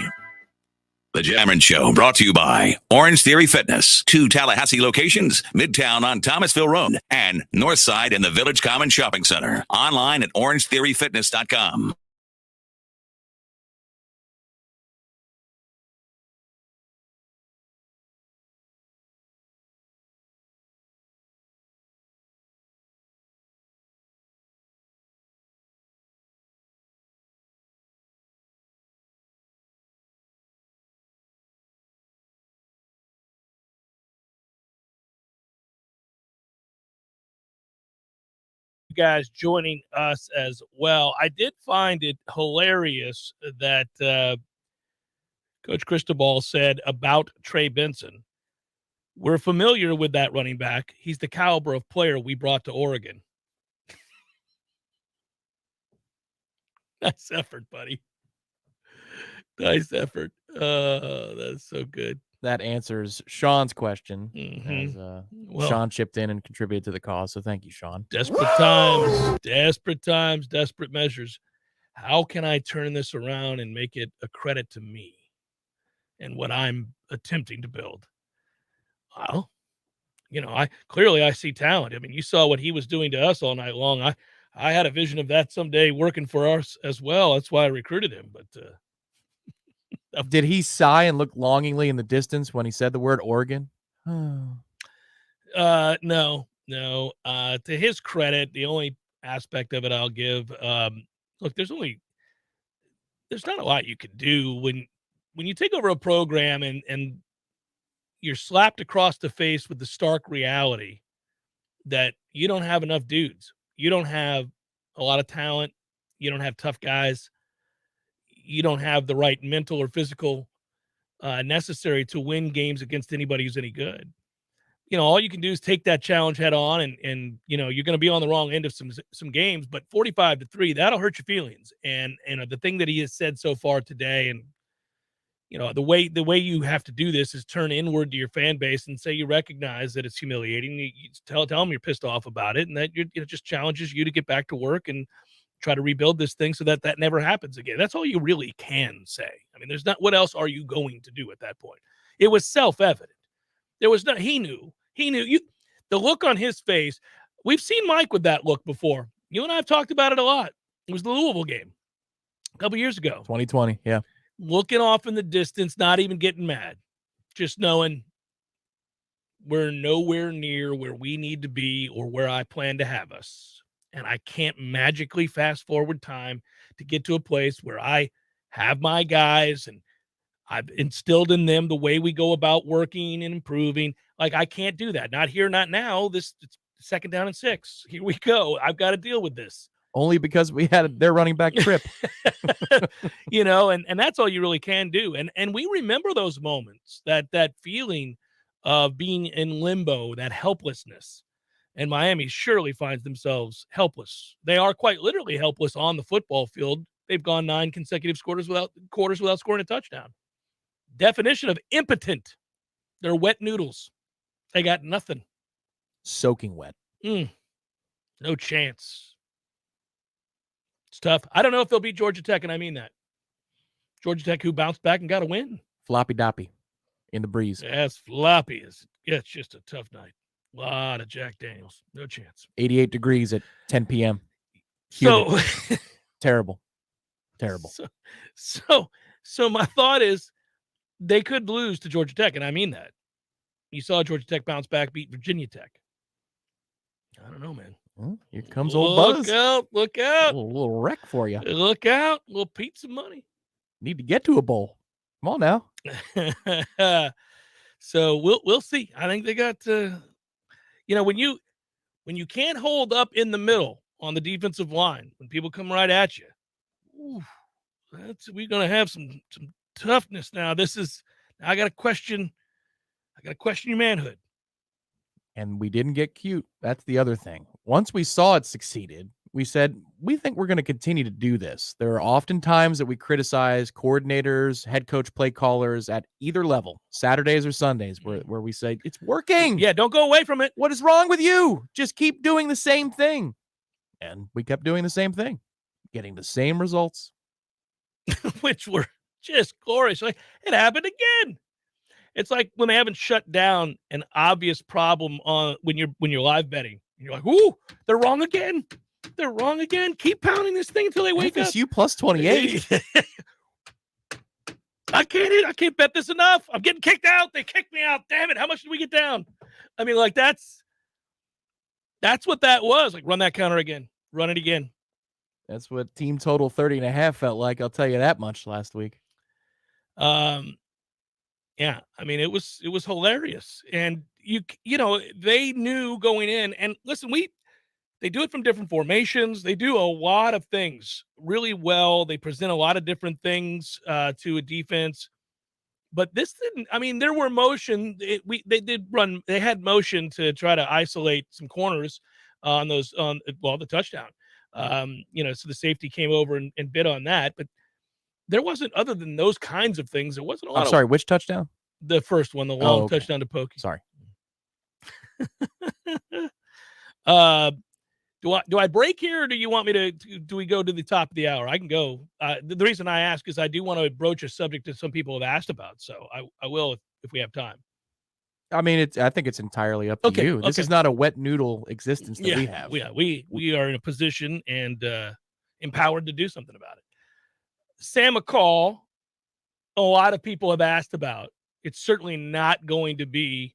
The Cameron Show, brought to you by Orange Theory Fitness. 2 Tallahassee locations, Midtown on Thomasville Road and Northside in the Village Common Shopping Center. Online at orangetheoryfitness.com. Guys joining us as well. I did find it hilarious that Coach Cristobal said about Trey Benson. We're familiar with that running back. He's the caliber of player we brought to Oregon. Nice effort, buddy. Nice effort. That's so good. That answers Sean's question. As, Sean chipped in and contributed to the cause. So thank you, Sean. Desperate times, desperate measures. How can I turn this around and make it a credit to me and what I'm attempting to build? Well, you know, I see talent. I mean, you saw what he was doing to us all night long. I had a vision of that someday working for us as well. That's why I recruited him. But did he sigh and look longingly in the distance when he said the word Oregon? No. To his credit, the only aspect of it I'll give, look, there's not a lot you can do when you take over a program and you're slapped across the face with the stark reality that you don't have enough dudes. You don't have a lot of talent. You don't have tough guys. You don't have the right mental or physical necessary to win games against anybody who's any good. You know, all you can do is take that challenge head on and you know, you're going to be on the wrong end of some games, but 45-3, that'll hurt your feelings. And the thing that he has said so far today, and you know, the way you have to do this is turn inward to your fan base and say you recognize that it's humiliating. You tell them you're pissed off about it, and that it just challenges you to get back to work and try to rebuild this thing so that never happens again. That's all you really can say. I mean, there's not, what else are you going to do at that point? It was self-evident. There was not, he knew you, the look on his face. We've seen Mike with that look before. You and I have talked about it a lot. It was the Louisville game a couple years ago. 2020. Yeah. Looking off in the distance, not even getting mad, just knowing we're nowhere near where we need to be or where I plan to have us. And I can't magically fast forward time to get to a place where I have my guys and I've instilled in them the way we go about working and improving. Like, I can't do that. Not here, not now. It's 2nd down and 6. Here we go. I've got to deal with this. Only because we had their running back trip. You know, and that's all you really can do. And we remember those moments, that feeling of being in limbo, that helplessness. And Miami surely finds themselves helpless. They are quite literally helpless on the football field. They've gone 9 consecutive quarters without scoring a touchdown. Definition of impotent. They're wet noodles. They got nothing. Soaking wet. No chance. It's tough. I don't know if they'll beat Georgia Tech, and I mean that. Georgia Tech, who bounced back and got a win. Floppy doppy in the breeze. Yes, floppy. It's just a tough night. A lot of Jack Daniels. No chance. 88 degrees at 10 p.m. So terrible. So my thought is they could lose to Georgia Tech, and I mean that. You saw Georgia Tech bounce back, beat Virginia Tech. I don't know, man. Well, here comes old Buzz. Look A out. little wreck for you. Look out. A little pizza money. Need to get to a bowl. Come on now. So we'll see. I think they got when you can't hold up in the middle on the defensive line, when people come right at you, we're gonna have some toughness now. I gotta question your manhood. And we didn't get cute. That's the other thing. Once we saw it succeeded, we said, we think we're going to continue to do this. There are often times that we criticize coordinators, head coach, play callers at either level, Saturdays or Sundays, where we say, it's working. Yeah, don't go away from it. What is wrong with you? Just keep doing the same thing. And we kept doing the same thing, getting the same results. Which were just glorious. Like, it happened again. It's like when they haven't shut down an obvious problem on when you're live betting. You're like, ooh, they're wrong again. They're wrong again. Keep pounding this thing until they wake up. FSU plus 28. I can't bet this enough. I'm getting kicked out. They kicked me out. Damn it. How much did we get down? I mean, like that's what that was. Like, run that counter again. Run it again. That's what team total 30.5 felt like. I'll tell you that much last week. Yeah, I mean, it was hilarious. And they knew going in, and listen, they do it from different formations. They do a lot of things really well. They present a lot of different things to a defense. But this didn't, I mean, there were motion. They had motion to try to isolate some corners on the touchdown. So the safety came over and bid on that. But there wasn't, other than those kinds of things, there wasn't a lot. I'm sorry, which touchdown? The first one, the long touchdown to Pokey. Sorry. Do I break here, or do you want me to do we go to the top of the hour? I can go. The reason I ask is I do want to broach a subject that some people have asked about, so I will if we have time. I mean, I think it's entirely up to you. This is not a wet noodle existence that we have. Yeah, we are in a position and empowered to do something about it. Sam McCall, a lot of people have asked about. It's certainly not going to be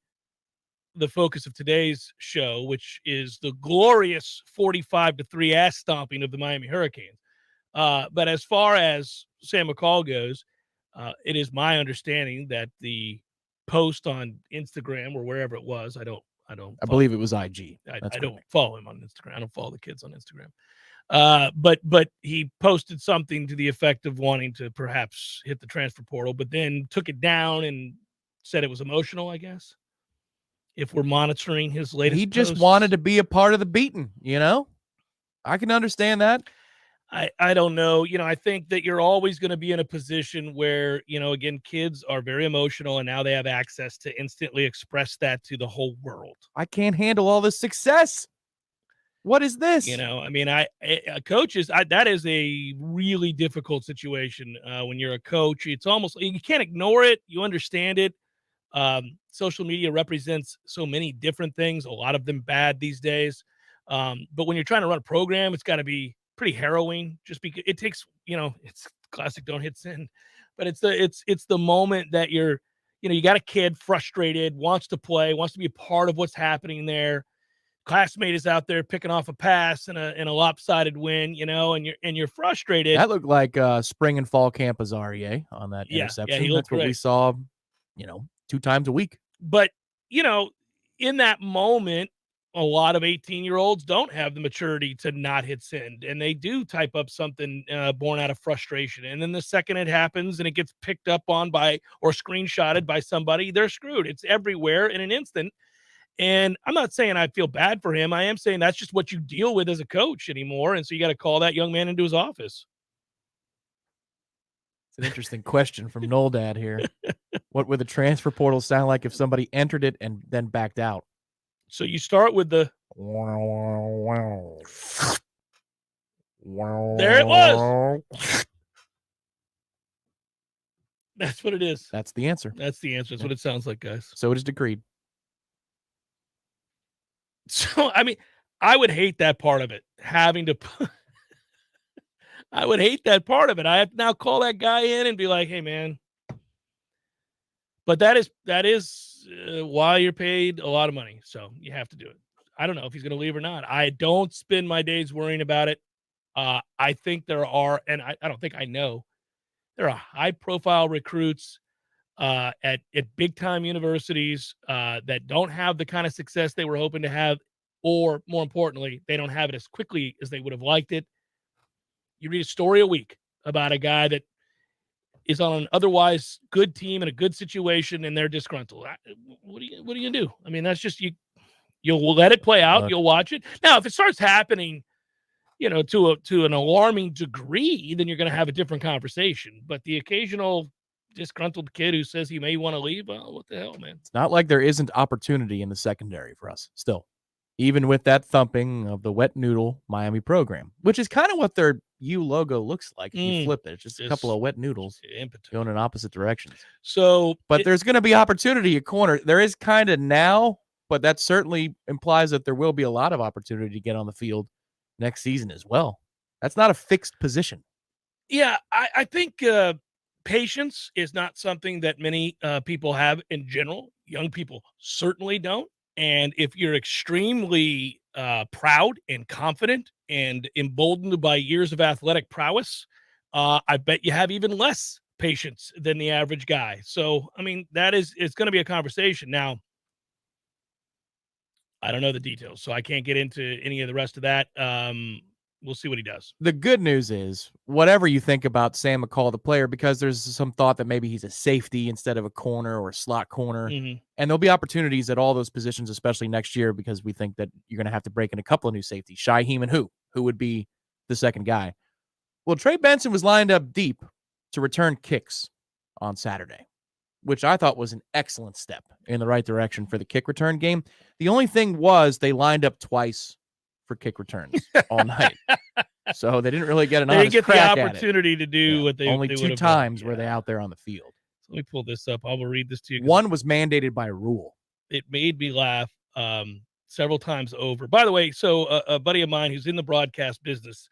the focus of today's show, which is the glorious 45-3 ass stomping of the Miami Hurricanes. But as far as Sam McCall goes, it is my understanding that the post on Instagram or wherever it was, I believe it was IG. I don't follow him on Instagram. I don't follow the kids on Instagram. But he posted something to the effect of wanting to perhaps hit the transfer portal, but then took it down and said it was emotional, I guess. If we're monitoring his latest He just posts. wanted to be a part of the beating, I can understand that. I don't know. I think that you're always going to be in a position where, again, kids are very emotional and now they have access to instantly express that to the whole world. I can't handle all this success. What is this? I mean, coaches, that is a really difficult situation when you're a coach. It's almost, you can't ignore it. You understand it. Social media represents so many different things, a lot of them bad these days. But when you're trying to run a program, it's got to be pretty harrowing just because it takes, it's classic don't hit send, but it's the moment that you got a kid frustrated, wants to play, wants to be a part of what's happening there. Classmate is out there picking off a pass in a lopsided win, and you're frustrated. That looked like spring and fall camp Azarie on that interception. He That's what we saw, 2 times a week. But, in that moment, a lot of 18-year-olds don't have the maturity to not hit send, and they do type up something born out of frustration. And then the second it happens and it gets picked up on by or screenshotted by somebody, they're screwed. It's everywhere in an instant. And I'm not saying I feel bad for him. I am saying that's just what you deal with as a coach anymore. And so you got to call that young man into his office. It's an interesting question from Noldad here. What would the transfer portal sound like if somebody entered it and then backed out? So you start with the... There it was. That's what it is. That's the answer. That's the answer. That's what it sounds like, guys. So it is decreed. So, I mean, I would hate that part of it, having to I would hate that part of it. I have to now call that guy in and be like, hey, man. But that is why you're paid a lot of money. So you have to do it. I don't know if he's going to leave or not. I don't spend my days worrying about it. I think there are, and I don't think I know, there are high-profile recruits at big-time universities that don't have the kind of success they were hoping to have, or more importantly, they don't have it as quickly as they would have liked it. You read a story a week about a guy that is on an otherwise good team in a good situation, and they're disgruntled. What are you going to do? I mean, that's just you. You'll let it play out. You'll watch it. Now, if it starts happening, to an alarming degree, then you're going to have a different conversation. But the occasional disgruntled kid who says he may want to leave, well, what the hell, man? It's not like there isn't opportunity in the secondary for us still, even with that thumping of the wet noodle Miami program, which is kind of what their U logo looks like. If you flip it, it's just a couple of wet noodles going in opposite directions. So, but there's going to be opportunity at corner. There is kind of now, but that certainly implies that there will be a lot of opportunity to get on the field next season as well. That's not a fixed position. Yeah, I think patience is not something that many people have in general. Young people certainly don't. And if you're extremely proud and confident and emboldened by years of athletic prowess, I bet you have even less patience than the average guy. So, I mean, it's going to be a conversation. Now, I don't know the details, so I can't get into any of the rest of that. We'll see what he does. The good news is, whatever you think about Sam McCall, the player, because there's some thought that maybe he's a safety instead of a corner or a slot corner. Mm-hmm. And there'll be opportunities at all those positions, especially next year, because we think that you're going to have to break in a couple of new safeties. Shaheem and who would be the second guy? Well, Trey Benson was lined up deep to return kicks on Saturday, which I thought was an excellent step in the right direction for the kick return game. The only thing was they lined up twice for kick returns all night. So they didn't really get an honest crack at it. They get the opportunity to do what they only they two times were they out there on the field. So let me pull this up. I will read this to you. One was mandated by rule. It made me laugh several times over. By the way, so a buddy of mine who's in the broadcast business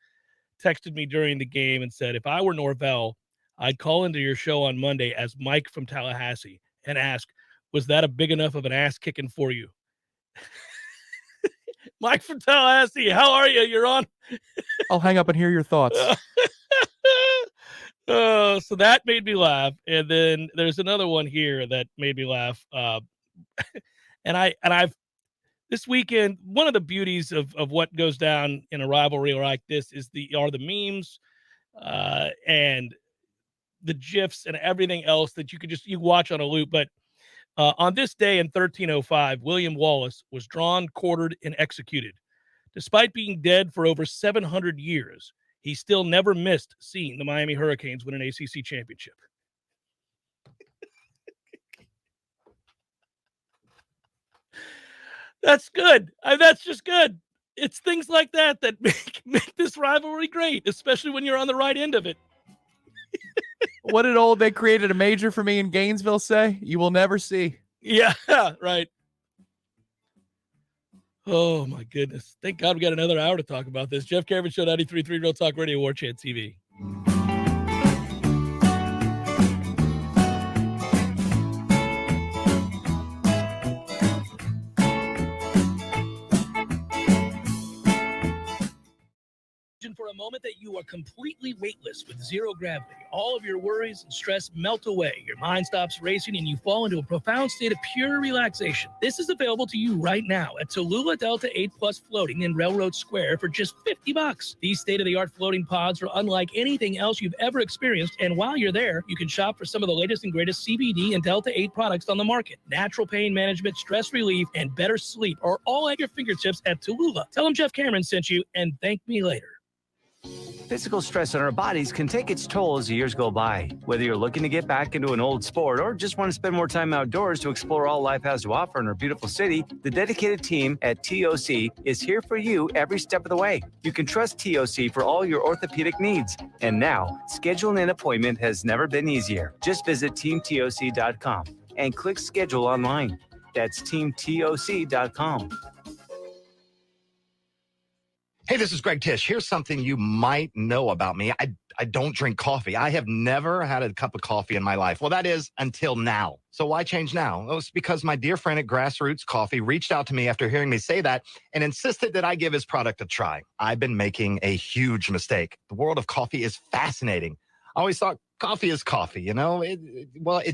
texted me during the game and said, if I were Norvell, I'd call into your show on Monday as Mike from Tallahassee and ask, was that a big enough of an ass kicking for you? Mike from Tallahassee, how are you? You're on. I'll hang up and hear your thoughts. So that made me laugh. And then there's another one here that made me laugh. And I've this weekend, one of the beauties of what goes down in a rivalry like this is the memes and the GIFs and everything else that you watch on a loop. But on this day in 1305, William Wallace was drawn, quartered, and executed. Despite being dead for over 700 years, he still never missed seeing the Miami Hurricanes win an ACC championship. That's good. That's just good. It's things like that make this rivalry great, especially when you're on the right end of it. What did they created a major for me in Gainesville say? You will never see. Yeah, right. Oh, my goodness. Thank God we got another hour to talk about this. Jeff Cameron Show, 93.3 Real Talk Radio, Warchant TV. For a moment that you are completely weightless with zero gravity. All of your worries and stress melt away. Your mind stops racing and you fall into a profound state of pure relaxation. This is available to you right now at Tallulah Delta 8 Plus Floating in Railroad Square for just $50. These state-of-the-art floating pods are unlike anything else you've ever experienced, and while you're there, you can shop for some of the latest and greatest CBD and Delta 8 products on the market. Natural pain management, stress relief, and better sleep are all at your fingertips at Tallulah. Tell them Jeff Cameron sent you and thank me later. Physical stress on our bodies can take its toll as the years go by. Whether you're looking to get back into an old sport or just want to spend more time outdoors to explore all life has to offer in our beautiful city, the dedicated team at TOC is here for you every step of the way. You can trust TOC for all your orthopedic needs. And now, scheduling an appointment has never been easier. Just visit teamtoc.com and click schedule online. That's teamtoc.com. Hey, this is Greg Tish. Here's something you might know about me. I don't drink coffee. I have never had a cup of coffee in my life. Well, that is until now. So why change now? Well, it's because my dear friend at Grassroots Coffee reached out to me after hearing me say that and insisted that I give his product a try. I've been making a huge mistake. The world of coffee is fascinating. I always thought coffee is coffee, you know?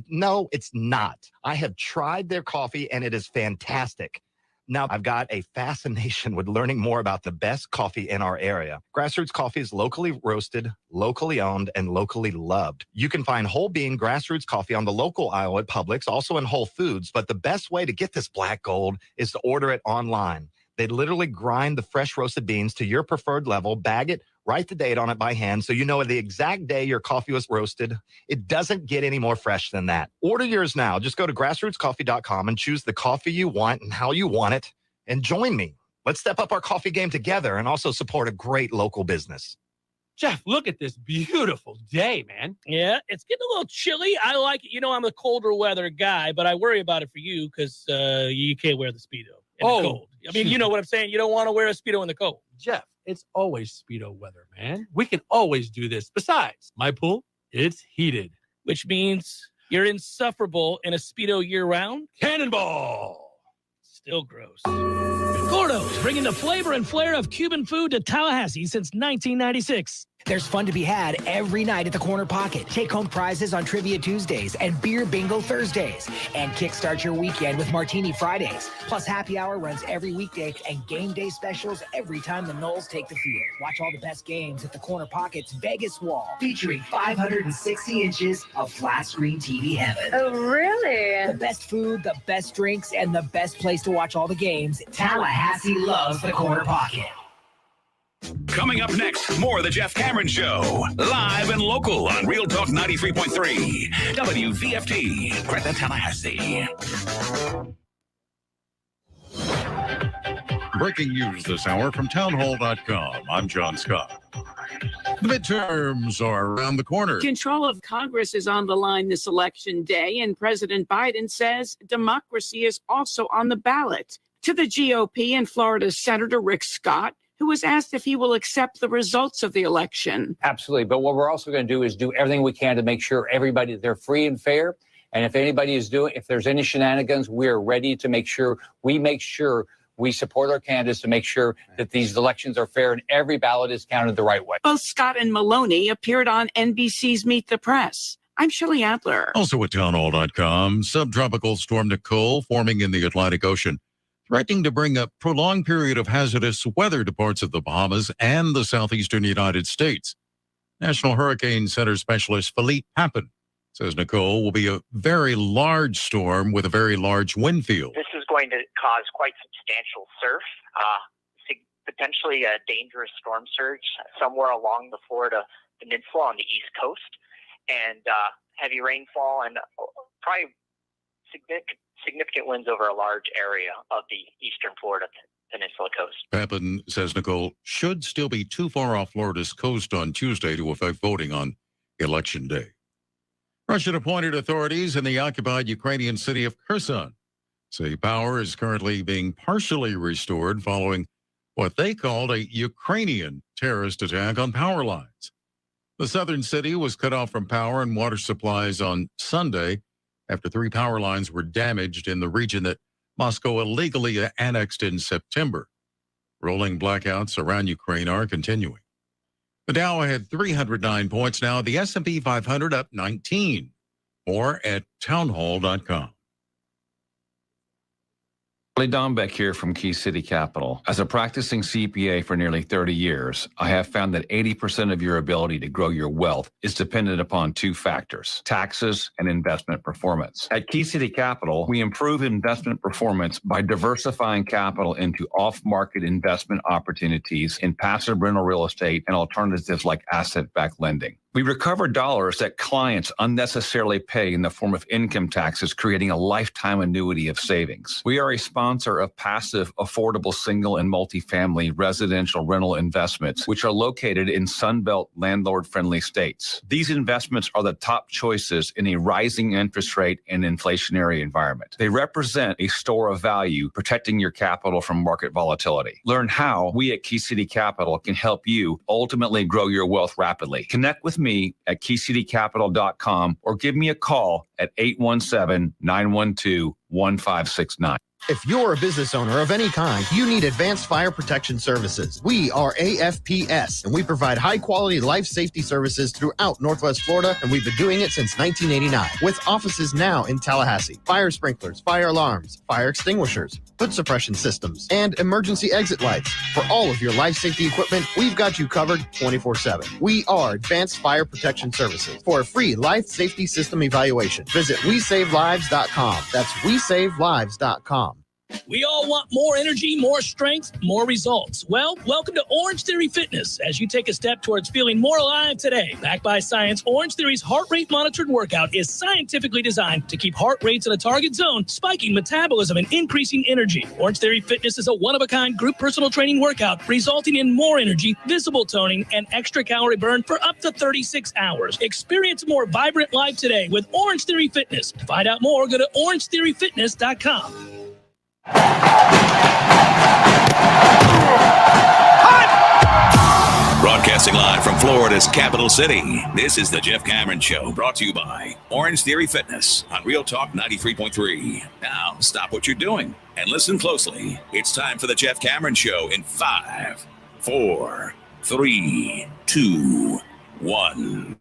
No, it's not. I have tried their coffee and it is fantastic. Now, I've got a fascination with learning more about the best coffee in our area. Grassroots Coffee is locally roasted, locally owned, and locally loved. You can find whole bean Grassroots Coffee on the local aisle at Publix, also in Whole Foods, but the best way to get this black gold is to order it online. They literally grind the fresh roasted beans to your preferred level, bag it, write the date on it by hand so you know the exact day your coffee was roasted. It doesn't get any more fresh than that. Order yours now. Just go to grassrootscoffee.com and choose the coffee you want and how you want it, and join me. Let's step up our coffee game together and also support a great local business. Jeff, look at this beautiful day, man. Yeah, it's getting a little chilly. I like it. You know, I'm a colder weather guy, but I worry about it for you because you can't wear the Speedo in the cold. I mean, you know what I'm saying? You don't want to wear a Speedo in the cold. Jeff, it's always Speedo weather, man. We can always do this. Besides, my pool, it's heated. Which means you're insufferable in a Speedo year-round? Cannonball! Still gross. Gordo's, bringing the flavor and flair of Cuban food to Tallahassee since 1996. There's fun to be had every night at the Corner Pocket. Take home prizes on Trivia Tuesdays and Beer Bingo Thursdays. And kickstart your weekend with Martini Fridays. Plus, happy hour runs every weekday and game day specials every time the Noles take the field. Watch all the best games at the Corner Pocket's Vegas Wall, featuring 560 inches of flat screen TV heaven. Oh, really? The best food, the best drinks, and the best place to watch all the games. Tallahassee loves the Corner Pocket. Coming up next, more of the Jeff Cameron Show. Live and local on Real Talk 93.3. WVFT, Greta, Tallahassee. Breaking news this hour from townhall.com. I'm John Scott. The midterms are around the corner. Control of Congress is on the line this election day, and President Biden says democracy is also on the ballot. To the GOP and Florida Senator Rick Scott, who was asked if he will accept the results of the election. Absolutely. But what we're also going to do is do everything we can to make sure everybody, they're free and fair. And if anybody is if there's any shenanigans, we're ready to make sure we support our candidates to make sure that these elections are fair and every ballot is counted the right way. Both Scott and Maloney appeared on NBC's Meet the Press. I'm Shelley Adler. Also at townhall.com, subtropical storm Nicole forming in the Atlantic Ocean, threatening to bring a prolonged period of hazardous weather to parts of the Bahamas and the southeastern United States. National Hurricane Center specialist Philippe Papin says Nicole will be a very large storm with a very large wind field. This is going to cause quite substantial surf, potentially a dangerous storm surge somewhere along the Florida Peninsula on the East Coast, and heavy rainfall and probably significant winds over a large area of the eastern Florida Peninsula coast. Papin says Nicole should still be too far off Florida's coast on Tuesday to affect voting on Election Day. Russian-appointed authorities in the occupied Ukrainian city of Kherson say power is currently being partially restored following what they called a Ukrainian terrorist attack on power lines. The southern city was cut off from power and water supplies on Sunday after 3 power lines were damaged in the region that Moscow illegally annexed in September. Rolling blackouts around Ukraine are continuing. The Dow had 309 points now. The S&P 500 up 19. More at townhall.com. Lee Dombeck here from Key City Capital. As a practicing CPA for nearly 30 years, I have found that 80% of your ability to grow your wealth is dependent upon 2 factors, taxes and investment performance. At Key City Capital, we improve investment performance by diversifying capital into off-market investment opportunities in passive rental real estate and alternatives like asset-backed lending. We recover dollars that clients unnecessarily pay in the form of income taxes, creating a lifetime annuity of savings. We are a sponsor of passive, affordable single and multifamily residential rental investments, which are located in Sunbelt landlord-friendly states. These investments are the top choices in a rising interest rate and inflationary environment. They represent a store of value, protecting your capital from market volatility. Learn how we at Key City Capital can help you ultimately grow your wealth rapidly. Connect with me at keycitycapital.com or give me a call at 817-912-1569. If you're a business owner of any kind, you need advanced fire protection services. We are AFPS, and we provide high-quality life safety services throughout Northwest Florida, and we've been doing it since 1989, with offices now in Tallahassee. Fire sprinklers, fire alarms, fire extinguishers, hood suppression systems, and emergency exit lights. For all of your life safety equipment, we've got you covered 24/7. We are Advanced Fire Protection Services. For a free life safety system evaluation, visit WeSaveLives.com. That's WeSaveLives.com. We all want more energy, more strength, more results. Well, welcome to Orange Theory Fitness as you take a step towards feeling more alive today. Backed by science, Orange Theory's heart rate monitored workout is scientifically designed to keep heart rates in a target zone, spiking metabolism and increasing energy. Orange Theory Fitness is a one-of-a-kind group personal training workout resulting in more energy, visible toning, and extra calorie burn for up to 36 hours. Experience a more vibrant life today with Orange Theory Fitness. To find out more, go to orangetheoryfitness.com. Broadcasting live from Florida's capital city, this is the Jeff Cameron Show, brought to you by Orange Theory Fitness on Real Talk 93.3. Now, stop what you're doing and listen closely. It's time for the Jeff Cameron Show in 5, 4, 3, 2, 1.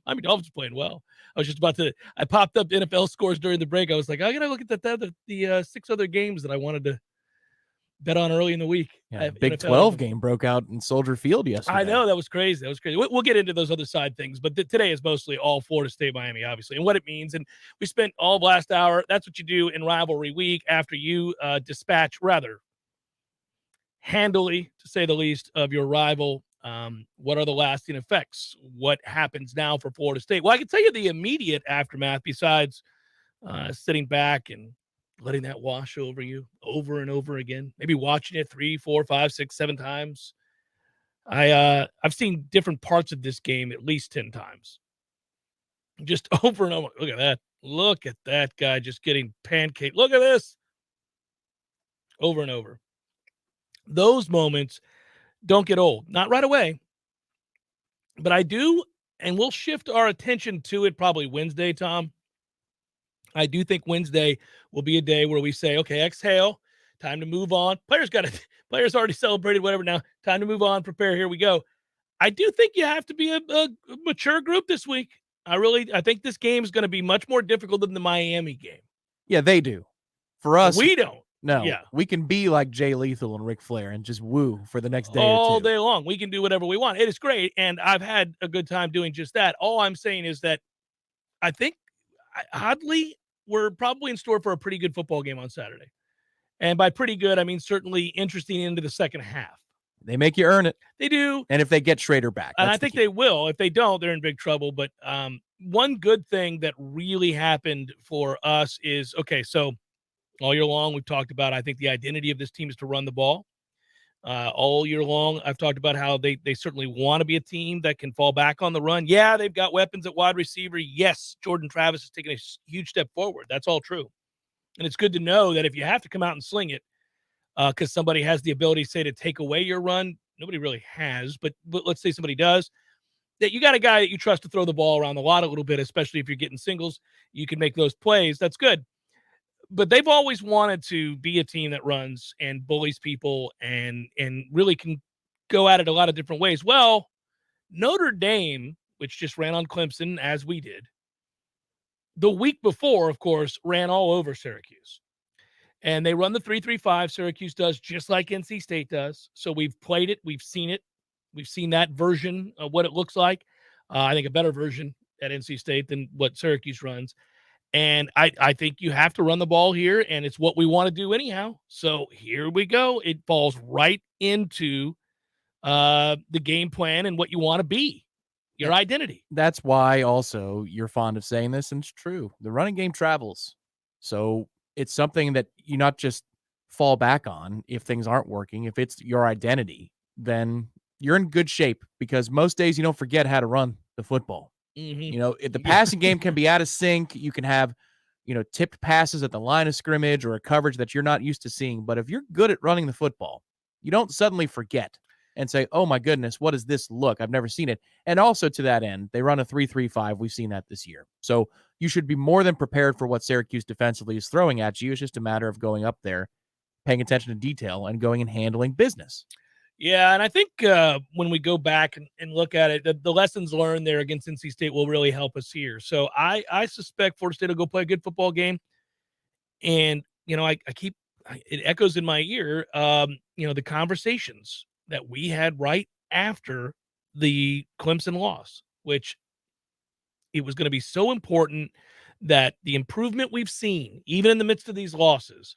Miami Dolphins are playing well. I popped up NFL scores during the break. I was like, I got to look at the 6 other games that I wanted to bet on early in the week. Yeah, Big 12 game broke out in Soldier Field yesterday. I know, that was crazy. We'll get into those other side things, but today is mostly all Florida State, Miami, obviously, and what it means. And we spent all of last hour. That's what you do in rivalry week after you dispatch rather handily, to say the least, of your rival. What are the lasting effects? What happens now for Florida State? Well, I can tell you the immediate aftermath besides sitting back and letting that wash over you over and over again, maybe watching it 3, 4, 5, 6, 7 times. I've seen different parts of this game at least 10 times. Just over and over. Look at that. Look at that guy just getting pancaked. Look at this. Over and over. Those moments don't get old. Not right away. But I do, and we'll shift our attention to it probably Wednesday, Tom. I do think Wednesday will be a day where we say, okay, exhale, time to move on. Players already celebrated, whatever. Now, time to move on, prepare, here we go. I do think you have to be a mature group this week. I think this game is going to be much more difficult than the Miami game. Yeah, they do. For us, we don't. No, yeah. We can be like Jay Lethal and Ric Flair and just woo for the next day all or two. day long. We can do whatever we want. It is great, and I've had a good time doing just that. All I'm saying is that I think, oddly, we're probably in store for a pretty good football game on Saturday. And by pretty good, I mean certainly interesting into the second half. They make you earn it. They do. And if they get Schrader back. And I think they will. If they don't, they're in big trouble. But one good thing that really happened for us is, okay, so all year long we've talked about, I think the identity of this team is to run the ball. All year long, I've talked about how they certainly want to be a team that can fall back on the run. Yeah, they've got weapons at wide receiver. Yes, Jordan Travis has taken a huge step forward. That's all true. And it's good to know that if you have to come out and sling it because somebody has the ability, say, to take away your run, nobody really has, but let's say somebody does, that you got a guy that you trust to throw the ball around the lot a little bit, especially if you're getting singles. You can make those plays. That's good. But they've always wanted to be a team that runs and bullies people and really can go at it a lot of different ways. Well, Notre Dame, which just ran on Clemson as we did, the week before, of course, ran all over Syracuse. And they run the 3-3-5. Syracuse does just like NC State does. So we've played it. We've seen it. We've seen that version of what it looks like. I think a better version at NC State than what Syracuse runs. And I think you have to run the ball here, and it's what we want to do anyhow. So here we go. It falls right into the game plan and what you want to be, your identity. That's why also you're fond of saying this, and it's true. The running game travels. So it's something that you not just fall back on if things aren't working. If it's your identity, then you're in good shape because most days you don't forget how to run the football. Mm-hmm. You know, if the passing game can be out of sync. You can have, tipped passes at the line of scrimmage or a coverage that you're not used to seeing. But if you're good at running the football, you don't suddenly forget and say, oh, my goodness, what does this look? I've never seen it. And also to that end, they run a 3-3-5. We've seen that this year. So you should be more than prepared for what Syracuse defensively is throwing at you. It's just a matter of going up there, paying attention to detail, and going and handling business. Yeah, and I think when we go back and look at it, the lessons learned there against NC State will really help us here. So I suspect Florida State will go play a good football game. And, it echoes in my ear, the conversations that we had right after the Clemson loss, which it was going to be so important that the improvement we've seen, even in the midst of these losses,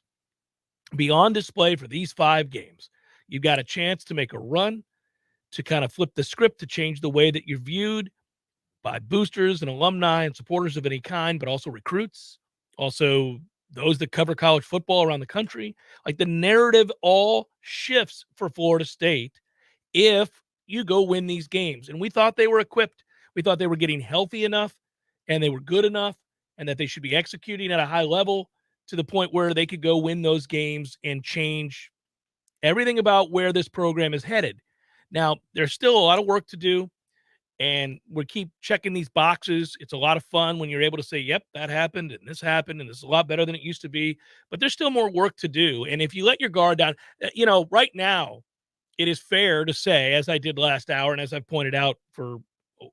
be on display for these 5 games. You've got a chance to make a run, to kind of flip the script, to change the way that you're viewed by boosters and alumni and supporters of any kind, but also recruits, also those that cover college football around the country. Like the narrative all shifts for Florida State if you go win these games. And we thought they were equipped. We thought they were getting healthy enough and they were good enough and that they should be executing at a high level to the point where they could go win those games and change everything about where this program is headed. Now, there's still a lot of work to do, and we keep checking these boxes. It's a lot of fun when you're able to say, yep, that happened, and this is a lot better than it used to be. But there's still more work to do. And if you let your guard down, right now, it is fair to say, as I did last hour and as I've pointed out for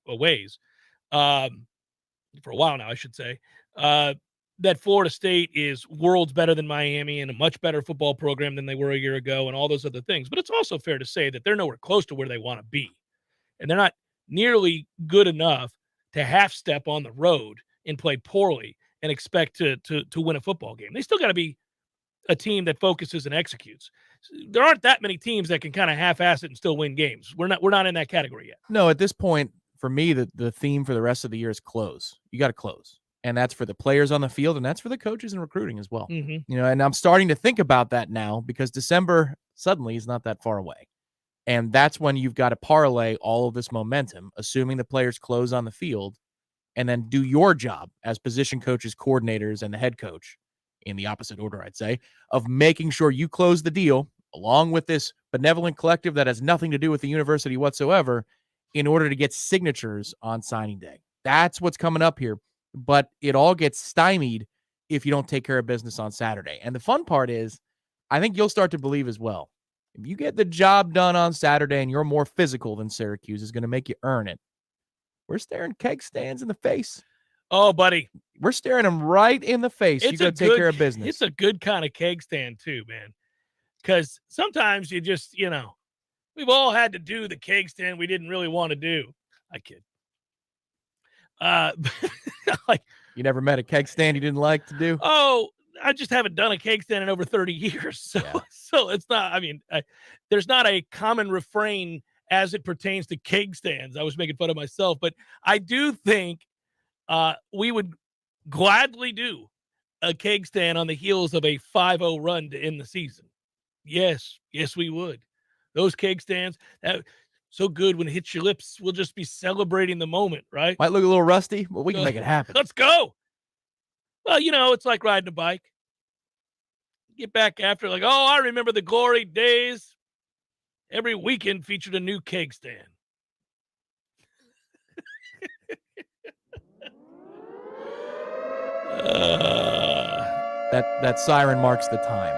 a ways, for a while now, I should say, that Florida State is worlds better than Miami and a much better football program than they were a year ago and all those other things. But it's also fair to say that they're nowhere close to where they want to be. And they're not nearly good enough to half step on the road and play poorly and expect to win a football game. They still got to be a team that focuses and executes. There aren't that many teams that can kind of half-ass it and still win games. We're not in that category yet. No, at this point, for me, the theme for the rest of the year is close. You got to close. And that's for the players on the field, and that's for the coaches and recruiting as well. Mhm. You know, and I'm starting to think about that now because December suddenly is not that far away. And that's when you've got to parlay all of this momentum, assuming the players close on the field, and then do your job as position coaches, coordinators, and the head coach, in the opposite order, I'd say, of making sure you close the deal along with this benevolent collective that has nothing to do with the university whatsoever in order to get signatures on signing day. That's what's coming up here. But it all gets stymied if you don't take care of business on Saturday. And the fun part is, I think you'll start to believe as well. If you get the job done on Saturday and you're more physical than Syracuse is going to make you earn it, we're staring keg stands in the face. Oh, buddy. We're staring them right in the face. You got to take care of business. It's a good kind of keg stand too, man. Because sometimes you just, we've all had to do the keg stand we didn't really want to do. I kid. Like, you never met a keg stand you didn't like to do? Oh, I just haven't done a keg stand in over 30 years. So it's not, there's not a common refrain as it pertains to keg stands. I was making fun of myself, but I do think we would gladly do a keg stand on the heels of a 5-0 run to end the season. Yes, we would. Those keg stands, so good when it hits your lips, we'll just be celebrating the moment, right? Might look a little rusty, but we can make it happen. Let's go. Well, it's like riding a bike. Get back after, like, oh, I remember the glory days. Every weekend featured a new keg stand. That siren marks the time,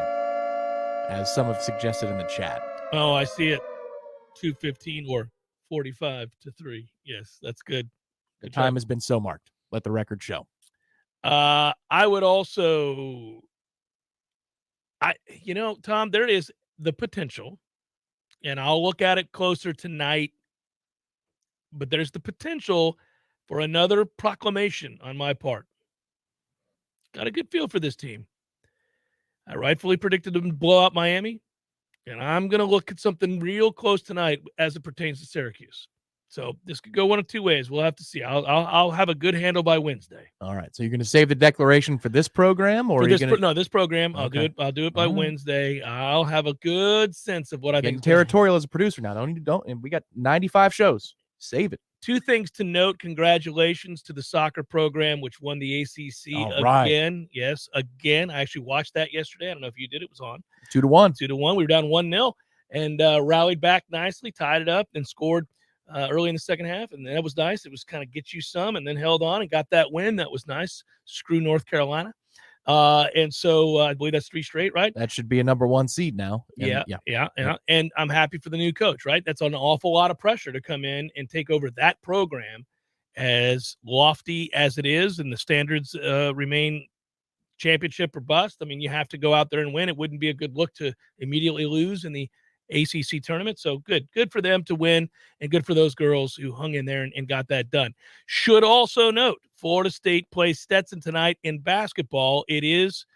as some have suggested in the chat. Oh, I see it. 2:15 or 45 to 3. Yes, that's good. The time has been so marked. Let the record show. I would also, Tom, there is the potential, and I'll look at it closer tonight, but there's the potential for another proclamation on my part. Got a good feel for this team. I rightfully predicted them to blow out Miami. And I'm going to look at something real close tonight as it pertains to Syracuse. So this could go one of two ways. We'll have to see. I'll have a good handle by Wednesday. All right. So you're going to save the declaration for this program, or this program. Okay. I'll do it by Wednesday. I'll have a good sense of what I think. Territorial as a producer now. Don't. We got 95 shows. Save it. Two things to note. Congratulations to the soccer program, which won the ACC again. Yes, again. I actually watched that yesterday. I don't know if you did. It was on. 2-1. 2-1. We were down 1-0 and rallied back nicely, tied it up, and scored early in the second half. And that was nice. It was kind of get you some, and then held on and got that win. That was nice. Screw North Carolina. And so I believe that's 3 straight, right? That should be a number 1 seed now. Yeah. And I'm happy for the new coach, right? That's an awful lot of pressure to come in and take over that program, as lofty as it is, and the standards remain championship or bust. I mean, you have to go out there and win. It wouldn't be a good look to immediately lose in the ACC tournament. So good for them to win, and good for those girls who hung in there and got that done. Should also note, Florida State plays Stetson tonight in basketball. It is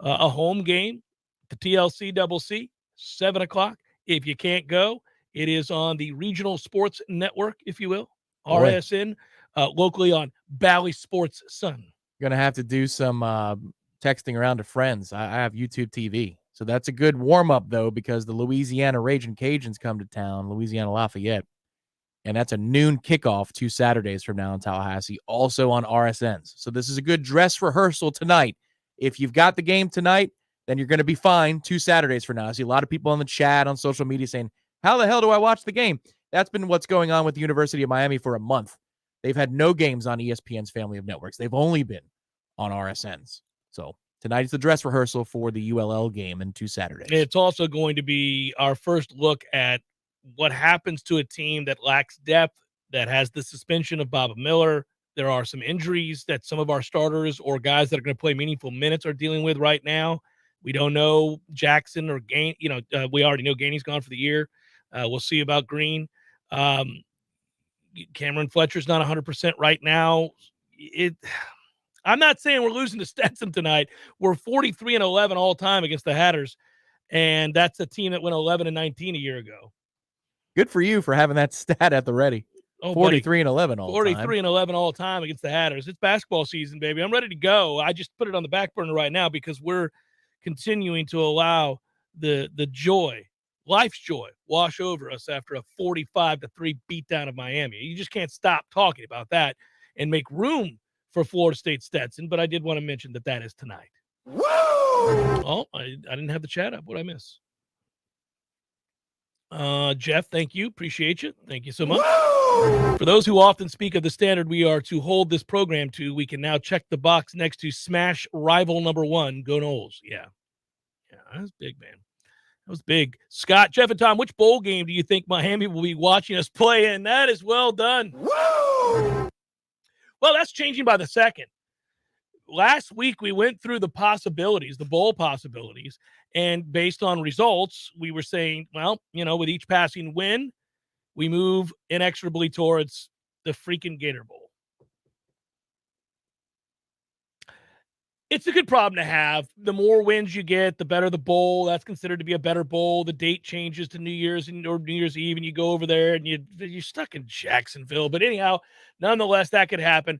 a home game, the TLC Double C, 7:00. If you can't go, it is on the Regional Sports Network, if you will, RSN, locally on Bally Sports Sun. Going to have to do some texting around to friends. I have YouTube TV. So that's a good warm-up, though, because the Louisiana Ragin' Cajuns come to town, Louisiana Lafayette, and that's a noon kickoff 2 Saturdays from now in Tallahassee, also on RSNs. So this is a good dress rehearsal tonight. If you've got the game tonight, then you're going to be fine 2 Saturdays from now. I see a lot of people in the chat on social media saying, how the hell do I watch the game? That's been what's going on with the University of Miami for a month. They've had no games on ESPN's family of networks. They've only been on RSNs. So tonight's the dress rehearsal for the ULL game in 2 Saturdays. It's also going to be our first look at what happens to a team that lacks depth, that has the suspension of Bob Miller, There are some injuries that some of our starters or guys that are going to play meaningful minutes are dealing with right now. We don't know Jackson or Gain. We already know Gainey's gone for the year. We'll see about Green. Cameron Fletcher's not 100% right now. I'm not saying we're losing to Stetson tonight. We're 43-11 all time against the Hatters, and that's a team that went 11-19 a year ago. Good for you for having that stat at the ready. 43-11 all time. 43-11 all time against the Hatters. It's basketball season, baby. I'm ready to go. I just put it on the back burner right now because we're continuing to allow the joy, life's joy, wash over us after a 45-3 beatdown of Miami. You just can't stop talking about that and make room for Florida State Stetson, but I did want to mention that is tonight. Woo! Oh, I didn't have the chat up. What did I miss? Jeff, thank you. Appreciate you. Thank you so much. Woo! For those who often speak of the standard we are to hold this program to, we can now check the box next to smash rival number 1, go Noles. Yeah, that was big, man. That was big. Scott, Jeff, and Tom, which bowl game do you think Miami will be watching us play in? That is well done. Woo! Well, that's changing by the second. Last week, we went through the possibilities, the bowl possibilities, and based on results, we were saying, well, with each passing win, we move inexorably towards the freaking Gator Bowl. It's a good problem to have. The more wins you get, the better the bowl. That's considered to be a better bowl. The date changes to New Year's or New Year's Eve, and you go over there, and you're stuck in Jacksonville. But anyhow, nonetheless, that could happen.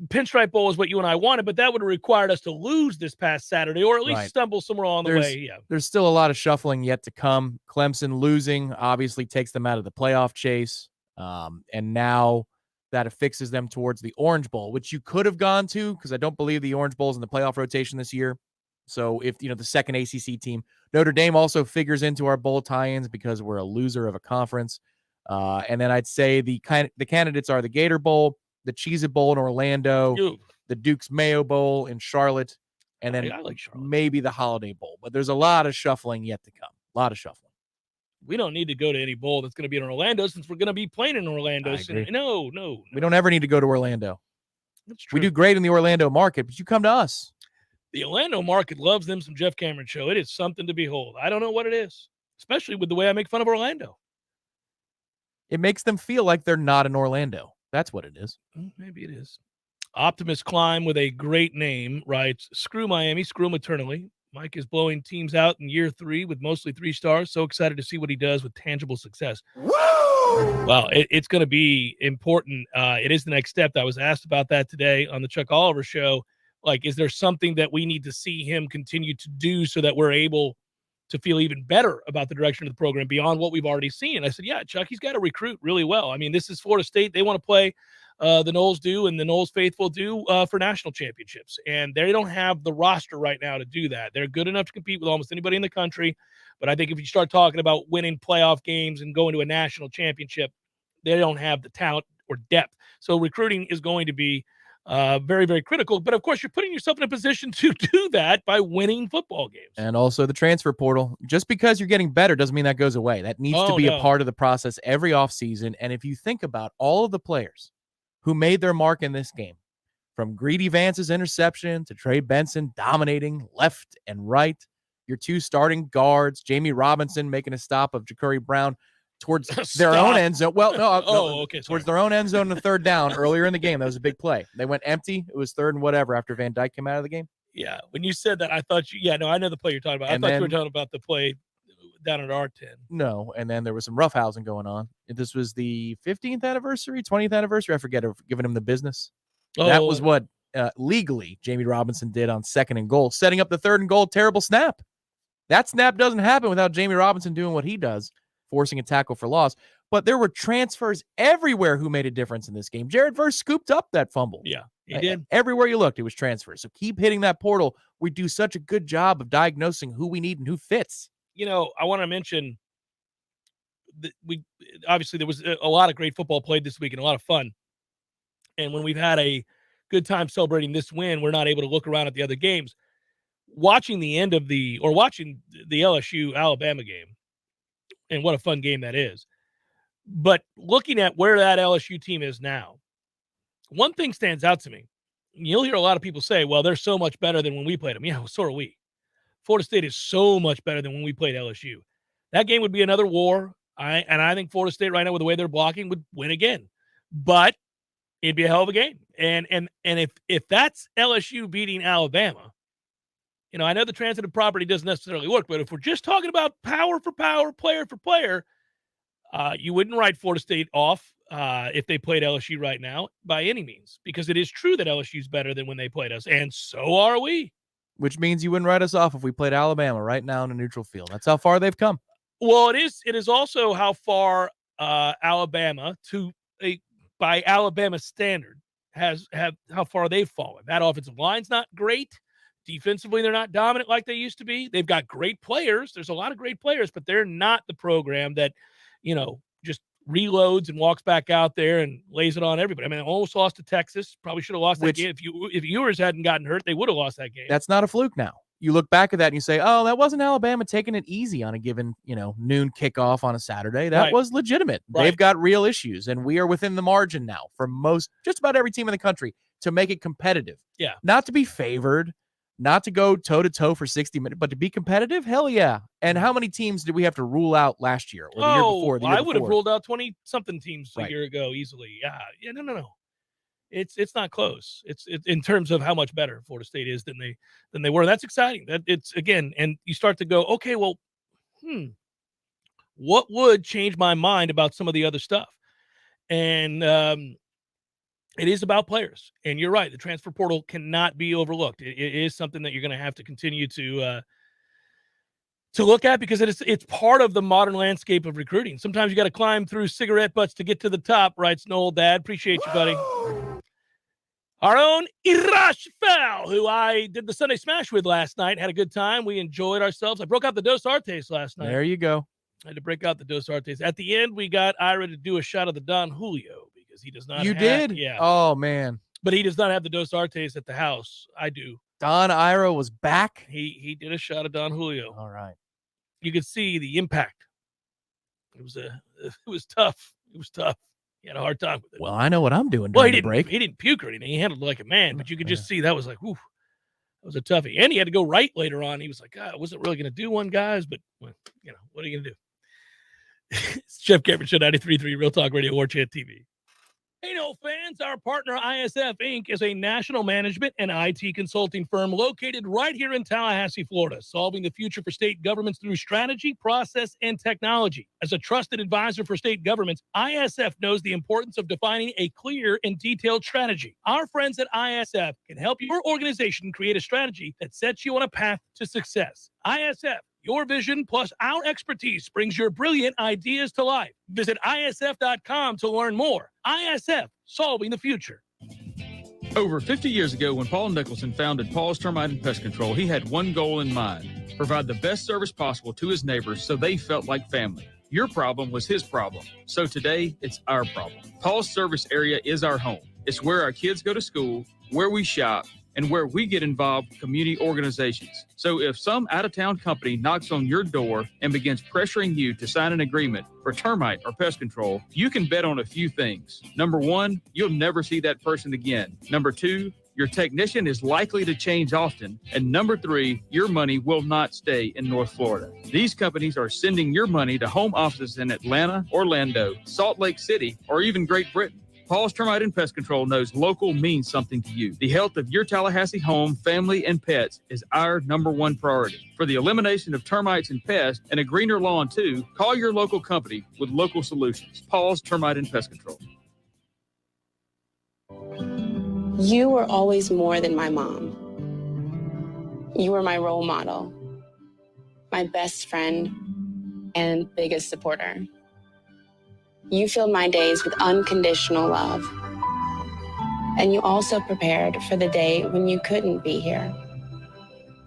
Pinstripe Bowl is what you and I wanted, but that would have required us to lose this past Saturday or at least stumble somewhere along the way. Yeah. There's still a lot of shuffling yet to come. Clemson losing obviously takes them out of the playoff chase. And now that affixes them towards the Orange Bowl, which you could have gone to because I don't believe the Orange Bowl is in the playoff rotation this year. So if, the second ACC team, Notre Dame also figures into our bowl tie-ins because we're a loser of a conference. And then I'd say the candidates are the Gator Bowl, the Cheez-It Bowl in Orlando, the Duke's Mayo Bowl in Charlotte, and then maybe the Holiday Bowl. But there's a lot of shuffling yet to come. A lot of shuffling. We don't need to go to any bowl that's going to be in Orlando since we're going to be playing in Orlando. No. We don't ever need to go to Orlando. That's true. We do great in the Orlando market, but you come to us. The Orlando market loves them some Jeff Cameron Show. It is something to behold. I don't know what it is, especially with the way I make fun of Orlando. It makes them feel like they're not in Orlando. That's what it is. Maybe it is. Optimus Climb with a great name writes, screw Miami, screw them eternally. Mike is blowing teams out in year 3 with mostly 3 stars. So excited to see what he does with tangible success. Woo! Well, it's going to be important. It is the next step. I was asked about that today on the Chuck Oliver Show. Like, is there something that we need to see him continue to do so that we're able to feel even better about the direction of the program beyond what we've already seen? I said, yeah, Chuck, he's got to recruit really well. I mean, this is Florida State. They want to play the Noles do and the Noles faithful do for national championships. And they don't have the roster right now to do that. They're good enough to compete with almost anybody in the country. But I think if you start talking about winning playoff games and going to a national championship, they don't have the talent or depth. So recruiting is going to be very, very critical. But of course, you're putting yourself in a position to do that by winning football games. And also the transfer portal. Just because you're getting better doesn't mean that goes away. That needs to be a part of the process every offseason. And if you think about all of the players who made their mark in this game, from Greedy Vance's interception to Trey Benson dominating left and right, your 2 starting guards, Jamie Robinson making a stop of Ja'Cory Brown towards their own end zone. Well, towards their own end zone in the 3rd down earlier in the game. That was a big play. They went empty. It was 3rd and whatever after Van Dyke came out of the game. Yeah. When you said that, I thought I know the play you're talking about. I thought you were talking about the play down at R10. No. And then there was some roughhousing going on. This was the 15th anniversary, 20th anniversary. I forget, of giving him the business. That was what legally Jamie Robinson did on 2nd and goal, setting up the 3rd and goal. Terrible snap. That snap doesn't happen without Jamie Robinson doing what he does, forcing a tackle for loss. But there were transfers everywhere who made a difference in this game. Jared Verse scooped up that fumble. Yeah, he did. Everywhere you looked, it was transfers. So keep hitting that portal. We do such a good job of diagnosing who we need and who fits. I want to mention that obviously there was a lot of great football played this week and a lot of fun. And when we've had a good time celebrating this win, we're not able to look around at the other games. Watching the LSU Alabama game, and what a fun game that is. But looking at where that LSU team is now, one thing stands out to me. You'll hear a lot of people say, well, they're so much better than when we played them. Yeah, so are we. Florida State is so much better than when we played LSU. That game would be another war. I think Florida State right now with the way they're blocking would win again. But it'd be a hell of a game. And if that's LSU beating Alabama, I know the transitive property doesn't necessarily work, but if we're just talking about power for power, player for player, you wouldn't write Florida State off if they played LSU right now by any means, because it is true that LSU is better than when they played us, and so are we. Which means you wouldn't write us off if we played Alabama right now in a neutral field. That's how far they've come. Well, it is also how far Alabama by Alabama standard how far they've fallen. That offensive line's not great. Defensively, they're not dominant like they used to be. They've got great players. There's a lot of great players, but they're not the program that, just reloads and walks back out there and lays it on everybody. I mean, almost lost to Texas. Probably should have lost that game. If Ewers hadn't gotten hurt, they would have lost that game. That's not a fluke now. You look back at that and you say, oh, that wasn't Alabama taking it easy on a given, noon kickoff on a Saturday. That was legitimate. Right. They've got real issues, and we are within the margin now for just about every team in the country to make it competitive. Yeah. Not to be favored, not to go toe-to-toe for 60 minutes, but to be competitive, hell yeah. And how many teams did we have to rule out last year or the year before? I would have ruled out 20-something teams a year ago easily. Yeah, no. It's not close. It's in terms of how much better Florida State is than they were. That's exciting. That it's again, and you start to go, okay, well, what would change my mind about some of the other stuff? And it is about players. And you're right, the transfer portal cannot be overlooked. It is something that you're going to have to continue to look at, because it's part of the modern landscape of recruiting. Sometimes you got to climb through cigarette butts to get to the top, writes Noel Dad. Appreciate you, buddy. Our own Irash Fowl, who I did the Sunday Smash with last night, had a good time. We enjoyed ourselves. I broke out the Dos Artes last night. There you go. I had to break out the Dos Artes. At the end, we got Ira to do a shot of the Don Julio because he does not You did? Yeah. Oh, man. But he does not have the Dos Artes at the house. I do. Don Ira was back? He did a shot of Don Julio. All right. You could see the impact. It was tough. It was tough. He had a hard time with it. Well, I know what I'm doing during the break. He didn't puke or anything. He handled it like a man, but you could just see that was like, whew, that was a toughie. And he had to go right later on. He was like, I wasn't really going to do one, guys, but what are you going to do? It's Jeff Cameron Show, 93.3 Real Talk Radio, Warchant TV. Hey, no fans, our partner ISF Inc. is a national management and IT consulting firm located right here in Tallahassee, Florida, solving the future for state governments through strategy, process, and technology. As a trusted advisor for state governments, ISF knows the importance of defining a clear and detailed strategy. Our friends at ISF can help your organization create a strategy that sets you on a path to success. ISF, your vision plus our expertise brings your brilliant ideas to life. Visit ISF.com to learn more. ISF, solving the future. Over 50 years ago, when Paul Nicholson founded Paul's Termite and Pest Control, he had one goal in mind: provide the best service possible to his neighbors so they felt like family. Your problem was his problem, so today it's our problem. Paul's service area is our home. It's where our kids go to school, where we shop, and where we get involved with community organizations. So if some out-of-town company knocks on your door and begins pressuring you to sign an agreement for termite or pest control, you can bet on a few things. Number one, you'll never see that person again. Number two, your technician is likely to change often. And number three, your money will not stay in North Florida. These companies are sending your money to home offices in Atlanta, Orlando, Salt Lake City, or even Great Britain. Paul's Termite and Pest Control knows local means something to you. The health of your Tallahassee home, family, and pets is our number one priority. For the elimination of termites and pests and a greener lawn too, call your local company with local solutions. Paul's Termite and Pest Control. You were always more than my mom. You were my role model, my best friend, and biggest supporter. You filled my days with unconditional love. And you also prepared for the day when you couldn't be here.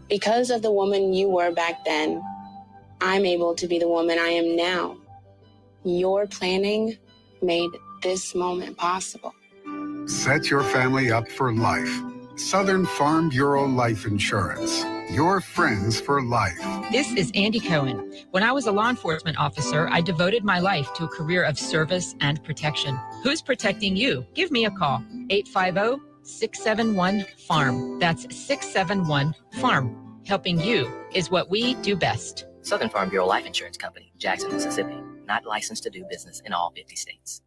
Because of the woman you were back then, I'm able to be the woman I am now. Your planning made this moment possible. Set your family up for life Southern Farm Bureau Life Insurance. Your friends for life. This is Andy Cohen. When I was a law enforcement officer, I devoted my life to a career of service and protection. Who's protecting you? Give me a call. 850-671-FARM. That's 671-FARM. Helping you is what we do best. Southern Farm Bureau Life Insurance Company, Jackson, Mississippi. Not licensed to do business in all 50 states.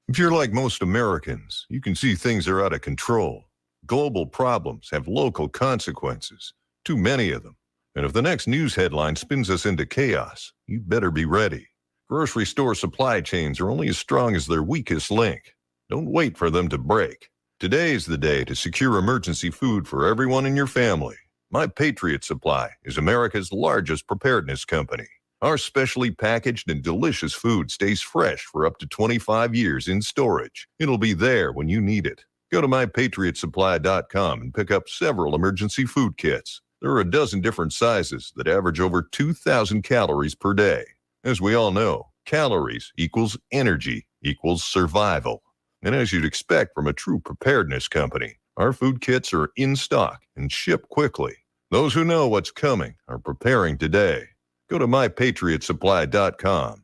If you're like most Americans, you can see things are out of control. Global problems have local consequences, too many of them. And if the next news headline spins us into chaos, you better be ready. Grocery store supply chains are only as strong as their weakest link. Don't wait for them to break. Today's the day to secure emergency food for everyone in your family. My Patriot Supply is America's largest preparedness company. Our specially packaged and delicious food stays fresh for up to 25 years in storage. It'll be there when you need it. Go to mypatriotsupply.com and pick up several emergency food kits. There are a dozen different sizes that average over 2,000 calories per day. As we all know, calories equals energy equals survival. And as you'd expect from a true preparedness company, our food kits are in stock and ship quickly. Those who know what's coming are preparing today. Go to mypatriotsupply.com.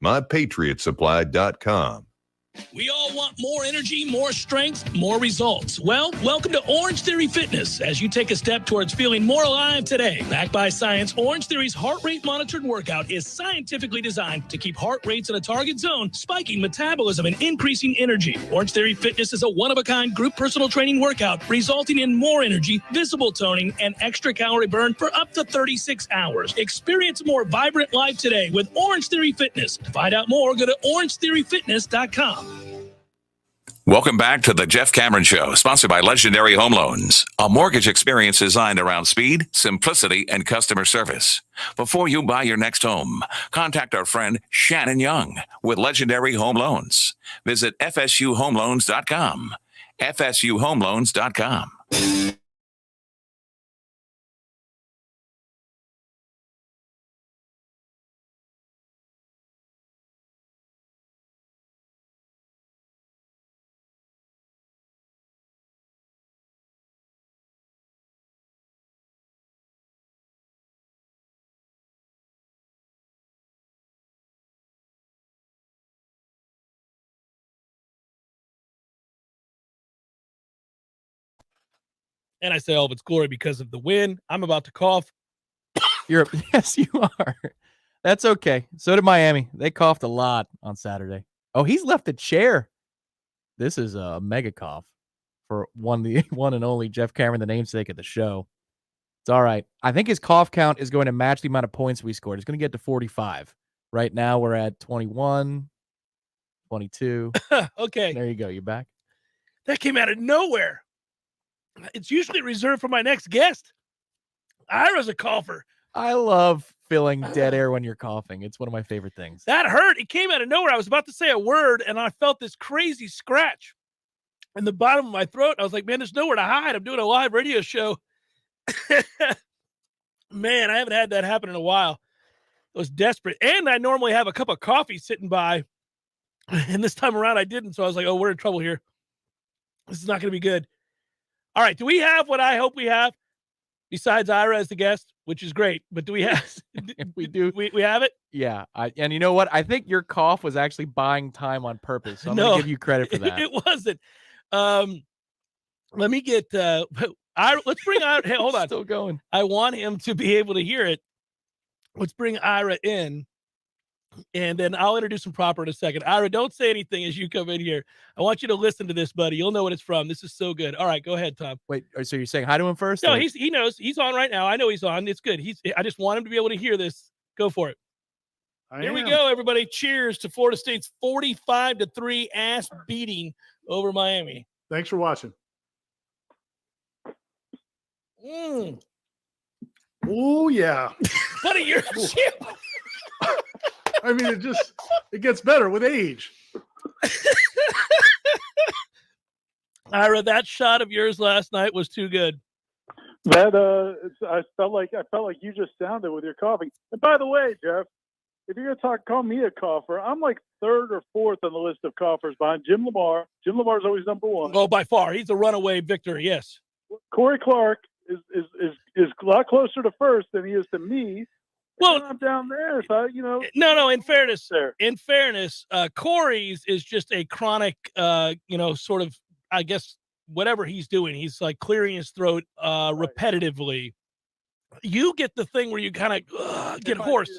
mypatriotsupply.com. We all want more energy, more strength, more results. Well, welcome to Orange Theory Fitness as you take a step towards feeling more alive today. Backed by science, Orange Theory's heart rate monitored workout is scientifically designed to keep heart rates in a target zone, spiking metabolism and increasing energy. Orange Theory Fitness is a one-of-a-kind group personal training workout resulting in more energy, visible toning, and extra calorie burn for up to 36 hours. Experience a more vibrant life today with Orange Theory Fitness. To find out more, go to orangetheoryfitness.com. Welcome back to the Jeff Cameron Show, sponsored by Legendary Home Loans, a mortgage experience designed around speed, simplicity, and customer service. Before you buy your next home, contact our friend Shannon Young with Legendary Home Loans. Visit FSUHomeLoans.com. FSUHomeLoans.com. And I say all of its glory because of the win. I'm about to cough. Yes, you are. That's okay. So did Miami. They coughed a lot on Saturday. Oh, he's left a chair. This is a mega cough for the one and only Jeff Cameron, the namesake of the show. It's all right. I think his cough count is going to match the amount of points we scored. It's going to get to 45. Right now we're at 21, 22. Okay. There you go. You're back. That came out of nowhere. It's usually reserved for my next guest. Ira's a cougher. I love filling dead air when you're coughing. It's one of my favorite things. That hurt. It came out of nowhere. I was about to say a word, and I felt this crazy scratch in the bottom of my throat. I was like, man, there's nowhere to hide. I'm doing a live radio show. Man, I haven't had that happen in a while. I was desperate. And I normally have a cup of coffee sitting by. And this time around, I didn't. So I was like, oh, we're in trouble here. This is not going to be good. All right. Do we have what I hope we have? Besides Ira as the guest, which is great. But do we have we do. We have it? Yeah. And you know what? I think your cough was actually buying time on purpose. So I'm going to give you credit for that. It wasn't. Let me get Ira. Let's bring Ira. Hey, hold on. Still going. I want him to be able to hear it. Let's bring Ira in. And then I'll introduce him proper in a second. Ira, don't say anything as you come in here. I want you to listen to this, buddy. You'll know what it's from. This is so good. All right, go ahead, Tom. Wait, so you're saying hi to him first? No, he knows. He's on right now. I know he's on. It's good. I just want him to be able to hear this. Go for it. Here we go, everybody. Cheers to Florida State's 45-3 ass beating over Miami. Thanks for watching. Oh, yeah. Buddy, you're shit. I mean, it gets better with age. Ira, that shot of yours last night was too good. That I felt like you just sounded with your coughing. And by the way, Jeff, if you're gonna call me a cougher, I'm like third or fourth on the list of coughers behind Jim Lamar. Jim Lamar's always number one. Oh, by far, he's a runaway victor. Yes. Corey Clark is a lot closer to first than he is to me. Well, I'm down there, so No. In fairness, Corey's is just a chronic, sort of, I guess, whatever he's doing. He's like clearing his throat repetitively. You get the thing where you kind of get hoarse.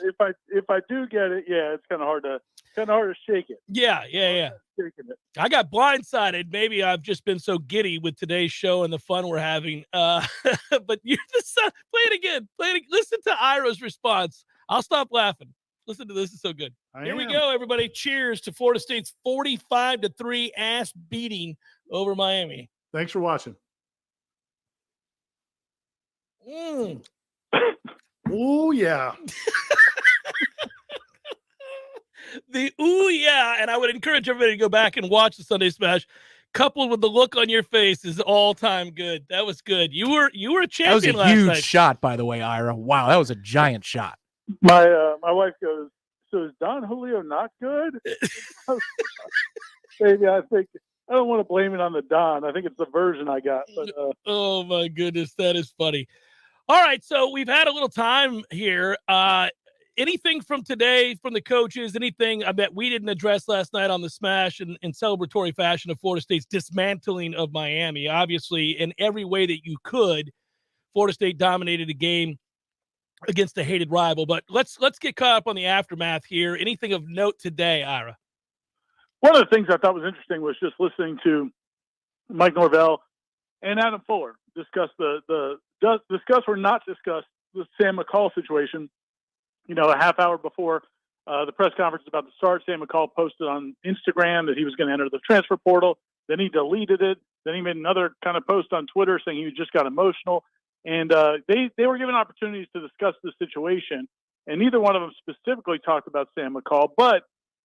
If I do get it, yeah, it's kind of hard to shake it. Yeah. Shaking it. I got blindsided. Maybe I've just been so giddy with today's show and the fun we're having. But you're just play it again. Listen to Ira's response. I'll stop laughing. Listen to this. It's so good. Here we go, everybody. Cheers to Florida State's 45-3 ass beating over Miami. Thanks for watching. Oh yeah. The ooh yeah, and I would encourage everybody to go back and watch the Sunday Smash, coupled with the look on your face, is all-time good. That was good. You were a champion last night. That was a huge shot, by the way, Ira. Wow, that was a giant shot. My wife goes, so is Don Julio not good? Maybe I don't want to blame it on the Don. I think it's the version I got. But oh my goodness, that is funny. All right, so we've had a little time here. Anything from today from the coaches, anything I bet we didn't address last night on the Smash in celebratory fashion of Florida State's dismantling of Miami? Obviously, in every way that you could, Florida State dominated a game against a hated rival. But let's get caught up on the aftermath here. Anything of note today, Ira? One of the things I thought was interesting was just listening to Mike Norvell and Adam Fuller discuss discuss or not discuss the Sam McCall situation. A half hour before the press conference is about to start, Sam McCall posted on Instagram that he was going to enter the transfer portal. Then he deleted it. Then he made another kind of post on Twitter saying he just got emotional. And they were given opportunities to discuss the situation, and neither one of them specifically talked about Sam McCall. But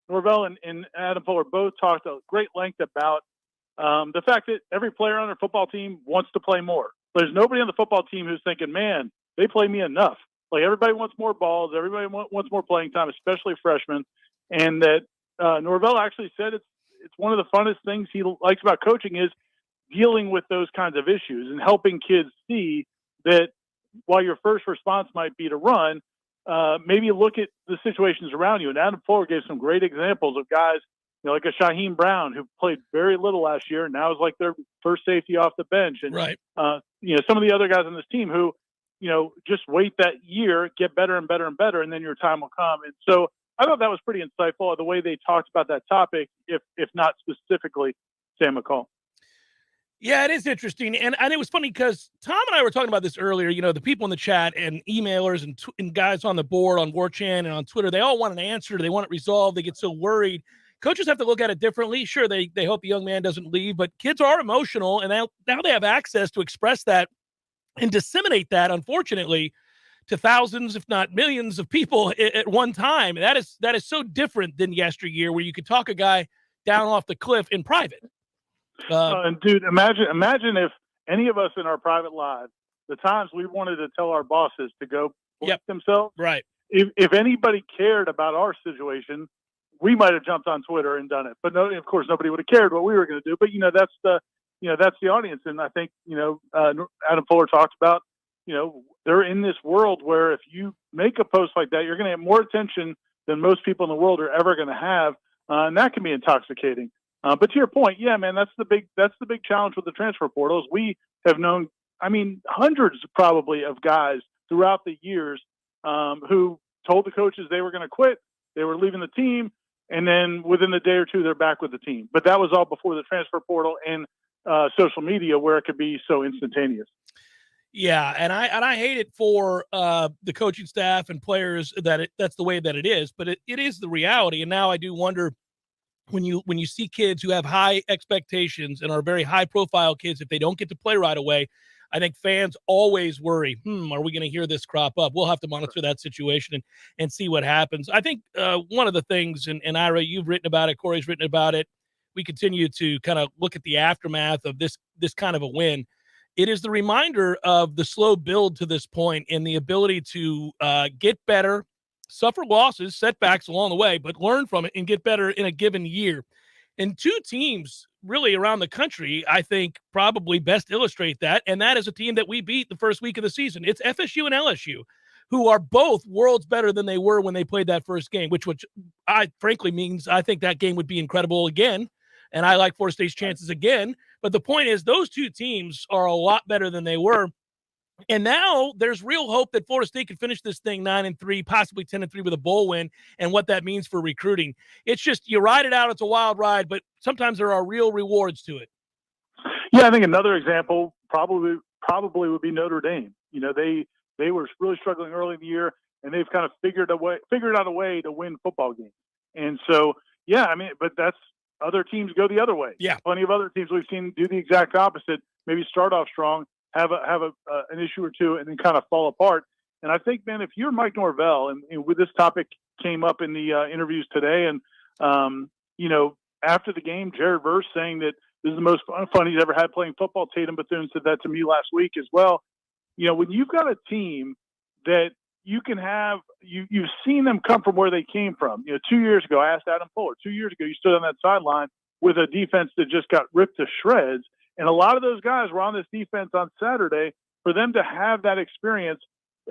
Norvell and Adam Fuller both talked at great length about the fact that every player on their football team wants to play more. There's nobody on the football team who's thinking, man, they play me enough. Like, everybody wants more balls. Everybody wants more playing time, especially freshmen. And that Norvell actually said it's one of the funnest things he likes about coaching is dealing with those kinds of issues and helping kids see that while your first response might be to run, maybe look at the situations around you. And Adam Fuller gave some great examples of guys, like a Shaheem Brown, who played very little last year and now is like their first safety off the bench. And, some of the other guys on this team who, just wait that year, get better and better and better, and then your time will come. And so I thought that was pretty insightful, the way they talked about that topic, if not specifically Sam McCall. Yeah, it is interesting. And it was funny because Tom and I were talking about this earlier. The people in the chat and emailers and guys on the board on Warchant and on Twitter, they all want an answer. They want it resolved. They get so worried. Coaches have to look at it differently. Sure, they hope the young man doesn't leave, but kids are emotional, and now they have access to express that and disseminate that, unfortunately, to thousands, if not millions of people at one time. That is so different than yesteryear, where you could talk a guy down off the cliff in private. And dude, imagine if any of us in our private lives, the times we wanted to tell our bosses to go themselves, right? If anybody cared about our situation, we might have jumped on Twitter and done it. But no, of course, nobody would have cared what we were going to do. But that's the audience. And I think Adam Fuller talked about they're in this world where if you make a post like that, you're going to have more attention than most people in the world are ever going to have, and that can be intoxicating. But to your point, yeah, man, that's the big challenge with the transfer portals. We have known, hundreds probably of guys throughout the years who told the coaches they were going to quit, they were leaving the team, and then within a day or two they're back with the team. But that was all before the transfer portal and social media, where it could be so instantaneous. Yeah, and I hate it for the coaching staff and players that's the way that it is, but it is the reality. And now I do wonder, when you see kids who have high expectations and are very high profile kids, if they don't get to play right away, I think fans always worry, are we going to hear this crop up? We'll have to monitor that situation and see what happens. I think one of the things, and Ira, you've written about it, Corey's written about it, we continue to kind of look at the aftermath of this kind of a win. It is the reminder of the slow build to this point and the ability to get better, suffer losses, setbacks along the way, but learn from it and get better in a given year. And two teams really around the country, I think, probably best illustrate that, and that is a team that we beat the first week of the season. It's FSU and LSU, who are both worlds better than they were when they played that first game, which I frankly means I think that game would be incredible again, and I like Florida State's chances again. But the point is those two teams are a lot better than they were. And now there's real hope that Florida State can finish this thing 9-3, possibly 10-3 with a bowl win, and what that means for recruiting. It's just you ride it out. It's a wild ride, but sometimes there are real rewards to it. Yeah, I think another example probably would be Notre Dame. You know, they were really struggling early in the year, and they've kind of figured out a way to win football games. And so, yeah, I mean, but that's other teams go the other way. Yeah, plenty of other teams we've seen do the exact opposite. Maybe start off strong, have an issue or two, and then kind of fall apart. And I think, man, if you're Mike Norvell, and with this topic came up in the interviews today, and you know, after the game, Jared Verse saying that this is the most fun he's ever had playing football. Tatum Bethune said that to me last week as well. You know, when you've got a team that you can have, you've seen them come from where they came from. You know, 2 years ago, I asked Adam Fuller. 2 years ago, you stood on that sideline with a defense that just got ripped to shreds. And a lot of those guys were on this defense on Saturday. For them to have that experience,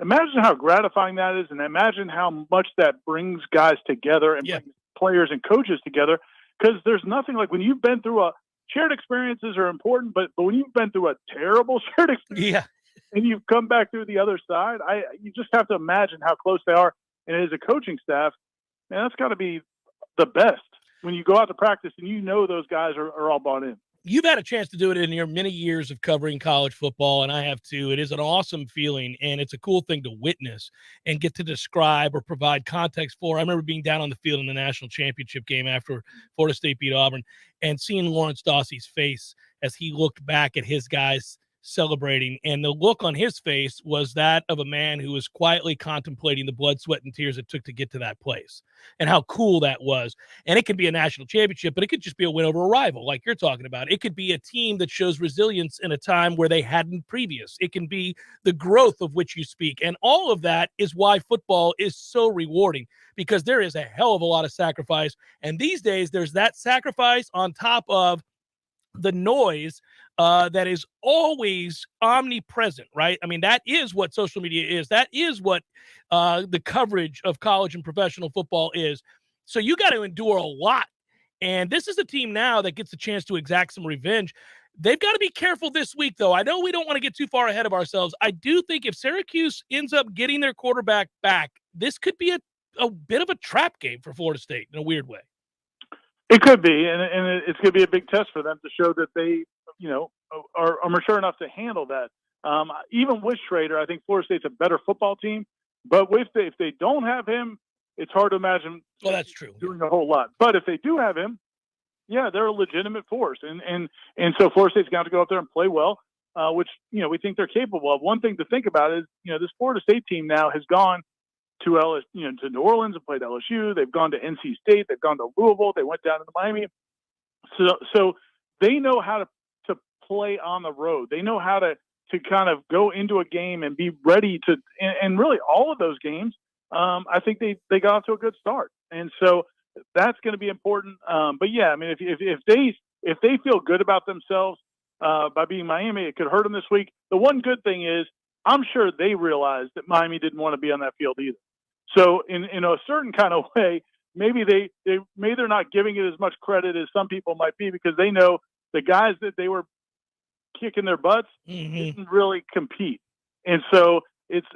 imagine how gratifying that is, and imagine how much that brings guys together and brings players and coaches together. Because there's nothing like when you've been through shared experiences are important, but when you've been through a terrible shared experience and you've come back through the other side, you just have to imagine how close they are. And as a coaching staff, man, that's got to be the best when you go out to practice and you know those guys are all bought in. You've had a chance to do it in your many years of covering college football, and I have too. It is an awesome feeling, and it's a cool thing to witness and get to describe or provide context for. I remember being down on the field in the national championship game after Florida State beat Auburn and seeing Lawrence Dossie's face as he looked back at his guys celebrating, and the look on his face was that of a man who was quietly contemplating the blood, sweat, and tears it took to get to that place, and how cool that was. And it could be a national championship, but it could just be a win over a rival like you're talking about. It could be a team that shows resilience in a time where they hadn't previous. It can be the growth of which you speak, and all of that is why football is so rewarding, because there is a hell of a lot of sacrifice, and these days there's that sacrifice on top of the noise that is always omnipresent, right? I mean, that is what social media is. That is what the coverage of college and professional football is. So you got to endure a lot. And this is a team now that gets a chance to exact some revenge. They've got to be careful this week, though. I know we don't want to get too far ahead of ourselves. I do think if Syracuse ends up getting their quarterback back, this could be a bit of a trap game for Florida State in a weird way. It could be, and it's going to be a big test for them to show that they, you know, are mature enough to handle that. Even with Schrader, I think Florida State's a better football team. But if they don't have him, it's hard to imagine. Well, that's true. Doing a whole lot. But if they do have him, yeah, they're a legitimate force, and so Florida State's got to go out there and play well, which you know we think they're capable of. One thing to think about is this Florida State team now has gone to to New Orleans and played LSU. They've gone to NC State. They've gone to Louisville. They went down to Miami. So they know how to play on the road. They know how to kind of go into a game and be ready to. And really, all of those games, I think they got off to a good start. And so that's going to be important. But yeah, I mean, if they feel good about themselves by beating Miami, it could hurt them this week. The one good thing is, I'm sure they realized that Miami didn't want to be on that field either. So in a certain kind of way, maybe they're not giving it as much credit as some people might be, because they know the guys that they were kicking their butts didn't really compete. And so it's,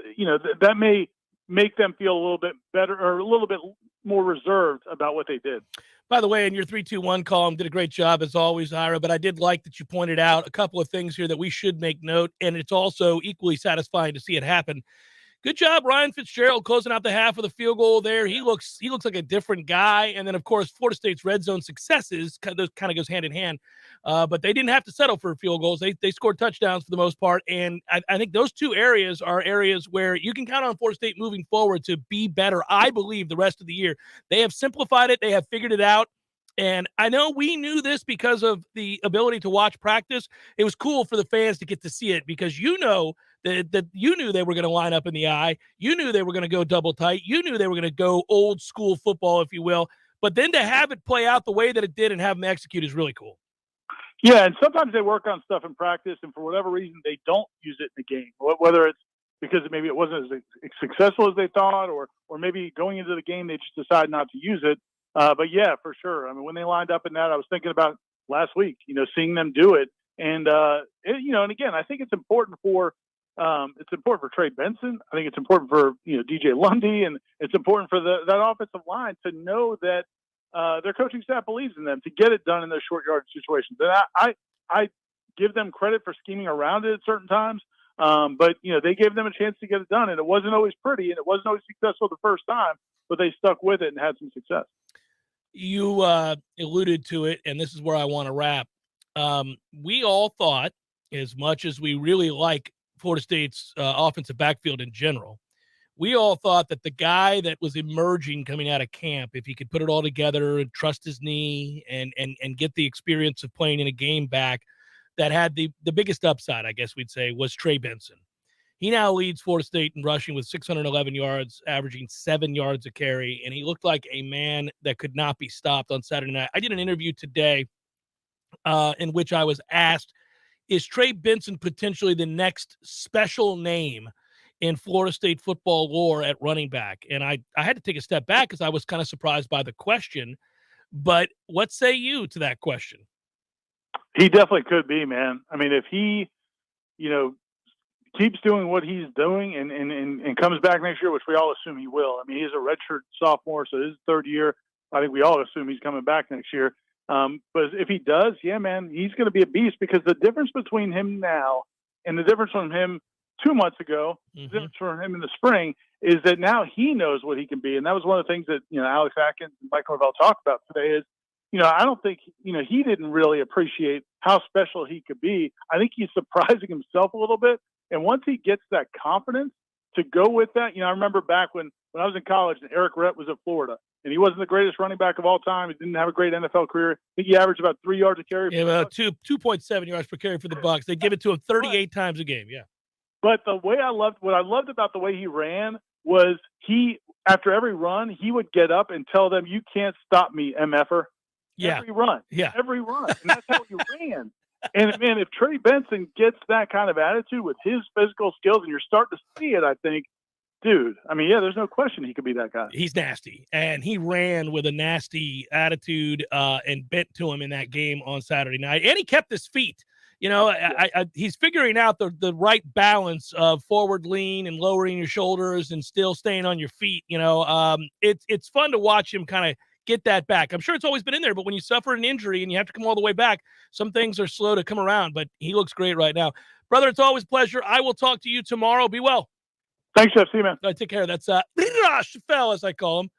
that may make them feel a little bit better or a little bit more reserved about what they did. By the way, in your 3-2-1 column, did a great job as always, Ira, but I did like that you pointed out a couple of things here that we should make note, and it's also equally satisfying to see it happen. Good job, Ryan Fitzgerald, closing out the half with a field goal there. He looks like a different guy. And then, of course, Florida State's red zone successes kind of goes hand in hand. But they didn't have to settle for field goals. They scored touchdowns for the most part. And I think those two areas are areas where you can count on Florida State moving forward to be better, I believe, the rest of the year. They have simplified it. They have figured it out. And I know we knew this because of the ability to watch practice. It was cool for the fans to get to see it, because that you knew they were going to line up in the eye. You knew they were going to go double tight. You knew they were going to go old school football, if you will. But then to have it play out the way that it did and have them execute is really cool. Yeah, and sometimes they work on stuff in practice, and for whatever reason, they don't use it in the game. Whether it's because maybe it wasn't as successful as they thought, or maybe going into the game they just decide not to use it. But yeah, for sure. I mean, when they lined up in that, I was thinking about last week. Seeing them do it, and and again, I think it's important for Trey Benson. I think it's important for DJ Lundy, and it's important for that offensive line to know that their coaching staff believes in them to get it done in those short yardage situations. And I give them credit for scheming around it at certain times, but they gave them a chance to get it done, and it wasn't always pretty, and it wasn't always successful the first time, but they stuck with it and had some success. You alluded to it, and this is where I want to wrap. We all thought, as much as we really like Florida State's offensive backfield in general, we all thought that the guy that was emerging coming out of camp, if he could put it all together and trust his knee and get the experience of playing in a game back, that had the biggest upside, I guess we'd say, was Trey Benson. He now leads Florida State in rushing with 611 yards, averaging 7 yards a carry, and he looked like a man that could not be stopped on Saturday night. I did an interview today in which I was asked, is Trey Benson potentially the next special name in Florida State football lore at running back? And I had to take a step back because I was kind of surprised by the question. But what say you to that question? He definitely could be, man. I mean, if he, keeps doing what he's doing and comes back next year, which we all assume he will. I mean, he's a redshirt sophomore, so his third year. I think we all assume he's coming back next year. But if he does, yeah, man, he's going to be a beast, because the difference between him now and the difference from him 2 months ago, the difference from him in the spring, is that now he knows what he can be. And that was one of the things that, Alex Atkins and Mike Norvell talked about today is, I don't think, he didn't really appreciate how special he could be. I think he's surprising himself a little bit. And once he gets that confidence to go with that, I remember back when I was in college and Eric Rett was at Florida, and he wasn't the greatest running back of all time. He didn't have a great NFL career. I think he averaged about 3 yards a carry. Yeah, about 2.7 yards per carry for the Bucs. They give it to him 38 times a game. Yeah. But what I loved about the way he ran was after every run, he would get up and tell them, "You can't stop me, MFer." Yeah. Every run. Yeah. Every run. And that's how he ran. And, man, if Trey Benson gets that kind of attitude with his physical skills, and you're starting to see it, I think, dude, I mean, yeah, there's no question he could be that guy. He's nasty, and he ran with a nasty attitude and bent to him in that game on Saturday night, and he kept his feet. He's figuring out the right balance of forward lean and lowering your shoulders and still staying on your feet. It's fun to watch him kind of get that back. I'm sure it's always been in there, but when you suffer an injury and you have to come all the way back, some things are slow to come around, but he looks great right now. Brother, it's always a pleasure. I will talk to you tomorrow. Be well. Thanks, Jeff. See you, man. All right, take care. That's Chappelle, as I call him.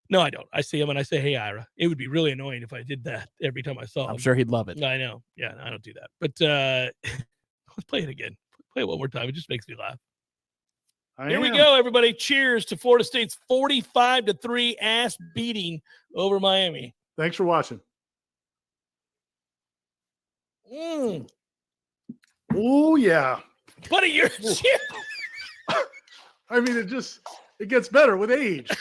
No, I don't. I see him and I say, "Hey, Ira." It would be really annoying if I did that every time I saw him. I'm sure he'd love it. I know. Yeah, I don't do that. But let's play it again. Play it one more time. It just makes me laugh. Here we go, everybody. Cheers to Florida State's 45-3 ass beating over Miami. Thanks for watching. Oh, yeah. Buddy, you're I mean, it gets better with age.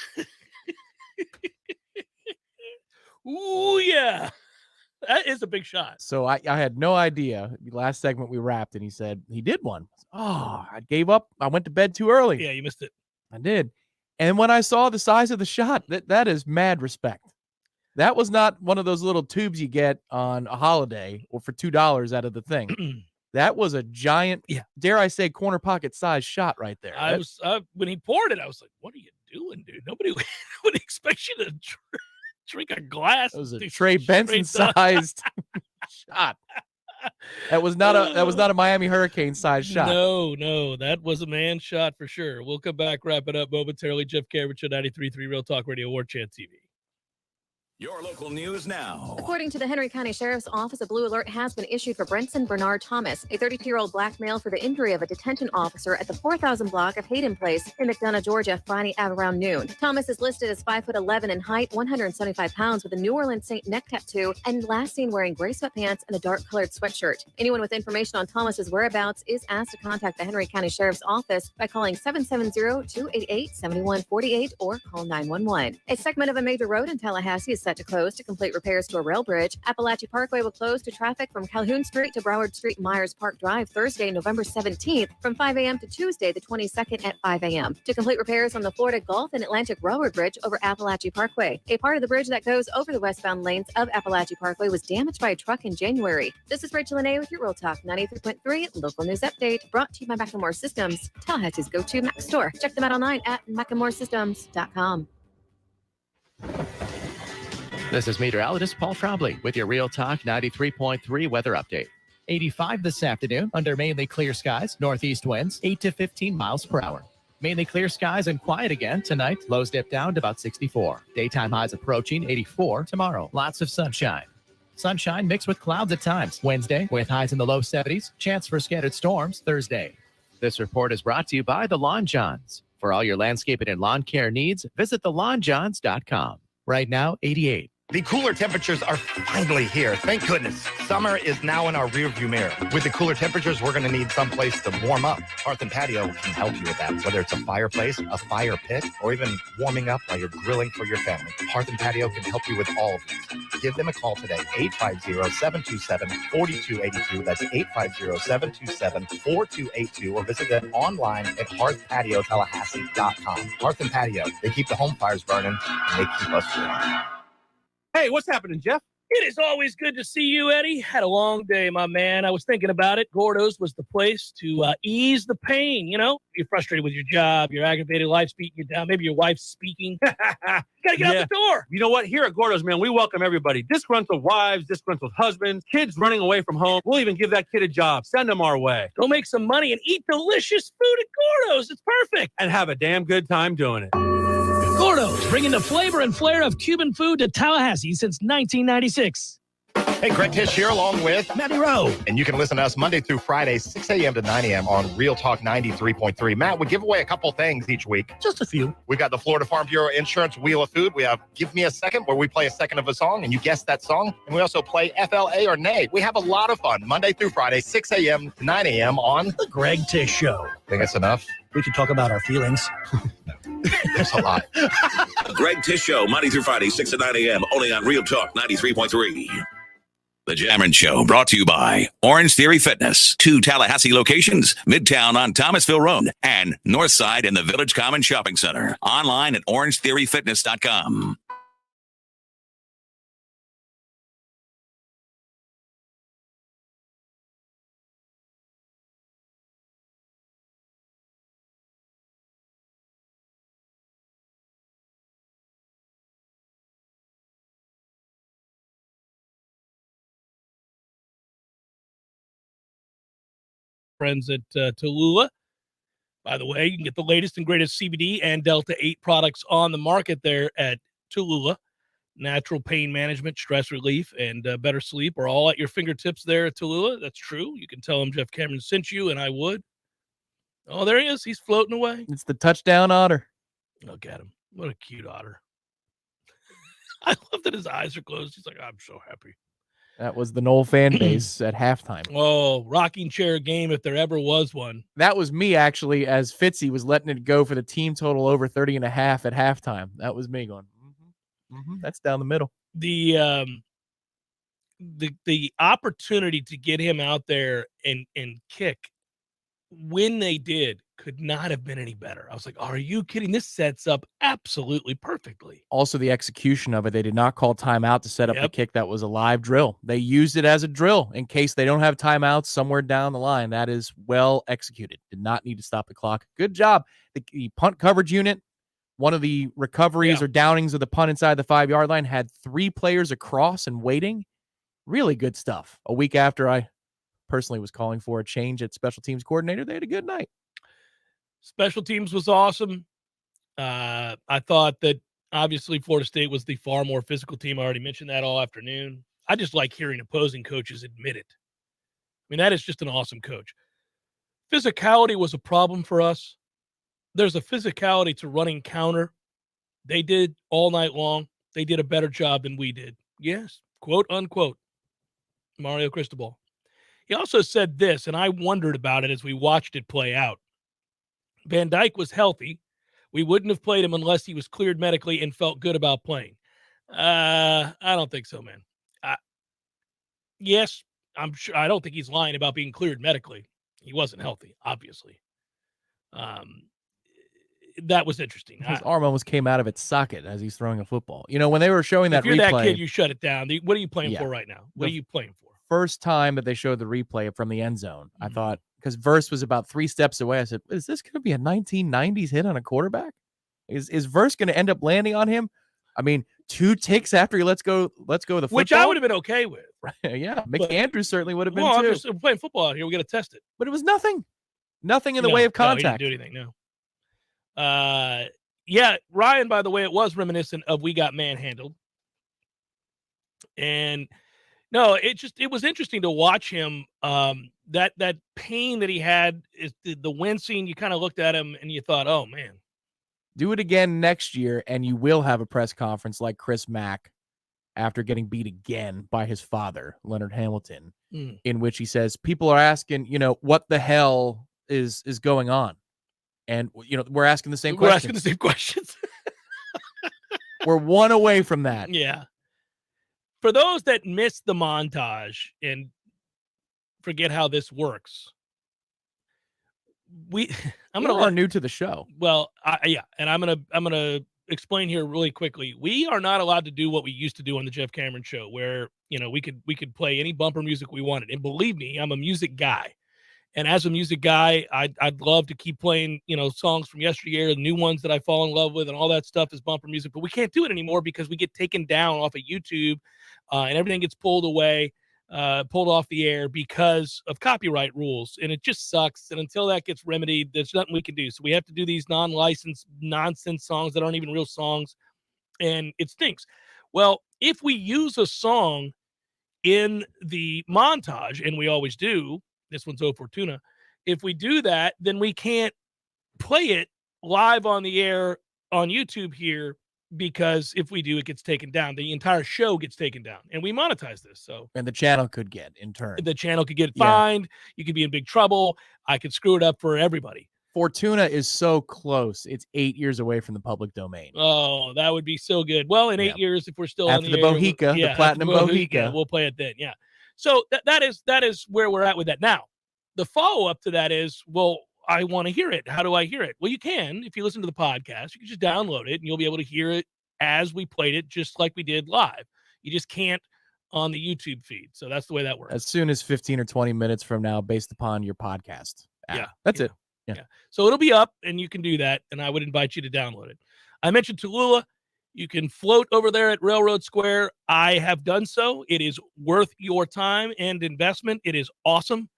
Ooh, yeah. That is a big shot. So I had no idea. Last segment we wrapped, and he said he did one. Oh, I gave up. I went to bed too early. Yeah, you missed it. I did. And when I saw the size of the shot, that is mad respect. That was not one of those little tubes you get on a holiday or for $2 out of the thing. That was a giant, dare I say, corner pocket size shot right there. I was when he poured it, I was like, "What are you doing, dude? Nobody would expect you to drink a glass." It was a Trey Benson sized shot. That was not a Miami Hurricane sized shot. No, that was a man shot for sure. We'll come back, wrap it up momentarily. Jeff Cameron, 93.3 Real Talk Radio, Warchant TV. Your local news now. According to the Henry County Sheriff's Office, a blue alert has been issued for Brenson Bernard Thomas, a 32-year-old black male, for the injury of a detention officer at the 4000 block of Hayden Place in McDonough, Georgia, Friday at around noon. Thomas is listed as 5'11" in height, 175 pounds, with a New Orleans Saint neck tattoo, and last seen wearing gray sweatpants and a dark-colored sweatshirt. Anyone with information on Thomas's whereabouts is asked to contact the Henry County Sheriff's Office by calling 770-288-7148 or call 911. A segment of a major road in Tallahassee is set to close to complete repairs to a rail bridge. Appalachia Parkway will close to traffic from Calhoun Street to Broward Street Myers Park Drive Thursday, November 17th from 5 a.m. to Tuesday, the 22nd at 5 a.m. to complete repairs on the Florida Gulf and Atlantic Railroad Bridge over Appalachia Parkway. A part of the bridge that goes over the westbound lanes of Appalachia Parkway was damaged by a truck in January. This is Rachel Lene with your Real Talk 93.3 local news update, brought to you by Macklemore Systems, Tallahassee's go-to Mac store. Check them out online at MacklemoreSystems.com. This is meteorologist Paul Trombley with your Real Talk 93.3 weather update. 85 this afternoon under mainly clear skies, northeast winds 8 to 15 miles per hour. Mainly clear skies and quiet again tonight. Lows dip down to about 64. Daytime highs approaching 84 tomorrow. Lots of sunshine. Sunshine mixed with clouds at times. Wednesday with highs in the low 70s. Chance for scattered storms Thursday. This report is brought to you by the Lawn Johns. For all your landscaping and lawn care needs, visit thelawnjohns.com. Right now, 88. The cooler temperatures are finally here. Thank goodness. Summer is now in our rearview mirror. With the cooler temperatures, we're going to need some place to warm up. Hearth and Patio can help you with that, whether it's a fireplace, a fire pit, or even warming up while you're grilling for your family. Hearth and Patio can help you with all of these. Give them a call today, 850-727-4282. That's 850-727-4282, or visit them online at hearthpatiotallahassee.com. Hearth and Patio, they keep the home fires burning, and they keep us warm. Hey, what's happening, Jeff? It is always good to see you, Eddie. Had a long day, my man. I was thinking about it. Gordo's was the place to ease the pain. You know, you're frustrated with your job, your aggravated life's beating you down. Maybe your wife's speaking. Gotta get out the door. You know what? Here at Gordo's, man, we welcome everybody. Disgruntled wives, disgruntled husbands, kids running away from home. We'll even give that kid a job. Send them our way. Go make some money and eat delicious food at Gordo's. It's perfect. And have a damn good time doing it. Gordo's, bringing the flavor and flair of Cuban food to Tallahassee since 1996. Hey, Greg Tish here along with Matty Rowe. And you can listen to us Monday through Friday, 6 a.m. to 9 a.m. on Real Talk 93.3. Matt, we give away a couple things each week. Just a few. We got the Florida Farm Bureau Insurance Wheel of Food. We have Give Me a Second, where we play a second of a song and you guess that song. And we also play FLA or Nay. We have a lot of fun Monday through Friday, 6 a.m. to 9 a.m. on The Greg Tish Show. Think that's enough? We could talk about our feelings. There's a lot. Greg Tish Show, Monday through Friday, 6 to 9 a.m. only on Real Talk 93.3. The Jammin' Show, brought to you by Orange Theory Fitness. 2 Tallahassee locations, Midtown on Thomasville Road and Northside in the Village Common Shopping Center. Online at orangetheoryfitness.com. Friends at Tallulah. By the way, you can get the latest and greatest CBD and Delta 8 products on the market there at Tallulah. Natural pain management, stress relief, and better sleep are all at your fingertips there at Tallulah. That's true. You can tell them Jeff Cameron sent you, and I would. Oh, there he is. He's floating away. It's the touchdown otter. Look at him. What a cute otter. I love that his eyes are closed. He's like, I'm so happy. That was the Knoll fan base at halftime. Oh, rocking chair game if there ever was one. That was me, actually, as Fitzy was letting it go for the team total over 30.5 at halftime. That was me going, that's down the middle. The opportunity to get him out there and kick when they did could not have been any better. I was like, are you kidding? This sets up absolutely perfectly. Also, the execution of it, they did not call timeout to set up the kick. That was a live drill. They used it as a drill in case they don't have timeouts somewhere down the line. That is well executed. Did not need to stop the clock. Good job. The punt coverage unit, one of the recoveries or downings of the punt inside the 5-yard line, had 3 players across and waiting. Really good stuff. A week after I personally was calling for a change at special teams coordinator, they had a good night. Special teams was awesome. I thought that Obviously, Florida State was the far more physical team. I already mentioned that all afternoon. I just like hearing opposing coaches admit it. I mean, that is just an awesome coach. Physicality was a problem for us. There's a physicality to running counter. They did all night long. They did a better job than we did. Yes, quote, unquote, Mario Cristobal. He also said this, and I wondered about it as we watched it play out. Van Dyke was healthy. We wouldn't have played him unless he was cleared medically and felt good about playing. I don't think so, man. Yes, I'm sure. I don't think he's lying about being cleared medically. He wasn't healthy, obviously. That was interesting. His arm almost came out of its socket as he's throwing a football. You know, when they were showing that if you're replay, that kid, you shut it down. What are you playing for right now? What are you playing for? First time that they showed the replay from the end zone, I thought, because Verse was about 3 steps away, I said, is this going to be a 1990s hit on a quarterback? Is Verse going to end up landing on him? I mean, 2 ticks after he lets go of the football. Which I would have been okay with. Yeah, Mickey Andrews certainly would have been too. I'm just playing football out here. We got to test it. But it was nothing. Nothing in the way of contact. No, he didn't do anything, no. Yeah, Ryan, by the way, it was reminiscent of We Got Manhandled. And no, it was interesting to watch him. That pain that he had, is the wincing. You kind of looked at him and you thought, oh man. Do it again next year, and you will have a press conference like Chris Mack after getting beat again by his father, Leonard Hamilton, in which he says, people are asking, what the hell is going on? And, we're asking the same questions. We're asking the same questions. We're one away from that. Yeah. For those that missed the montage and forget how this works, I'm new to the show. Well, and I'm gonna explain here really quickly. We are not allowed to do what we used to do on the Jeff Cameron Show, where we could play any bumper music we wanted. And believe me, I'm a music guy. And as a music guy, I'd love to keep playing, songs from yesteryear, the new ones that I fall in love with, and all that stuff is bumper music. But we can't do it anymore because we get taken down off of YouTube, and everything gets pulled off the air because of copyright rules. And it just sucks. And until that gets remedied, there's nothing we can do. So we have to do these non-licensed nonsense songs that aren't even real songs. And it stinks. Well, if we use a song in the montage, and we always do, this one's O Fortuna. If we do that, then we can't play it live on the air on YouTube here, because if we do, it gets taken down. The entire show gets taken down, and we monetize this. And the channel could get in turn. The channel could get fined. You could be in big trouble. I could screw it up for everybody. Fortuna is so close. It's 8 years away from the public domain. Oh, that would be so good. Well, in 8 years, if we're still after on the Bohica, the platinum Bohica, we'll play it then. Yeah. So that is where we're at with that. Now, the follow-up to that is, well, I want to hear it. How do I hear it? Well, you can, if you listen to the podcast, you can just download it and you'll be able to hear it as we played it, just like we did live. You just can't on the YouTube feed. So that's the way that works. As soon as 15 or 20 minutes from now, based upon your podcast. Yeah. That's it. Yeah. So it'll be up and you can do that. And I would invite you to download it. I mentioned Tallulah. You can float over there at Railroad Square. I have done so. It is worth your time and investment. It is awesome.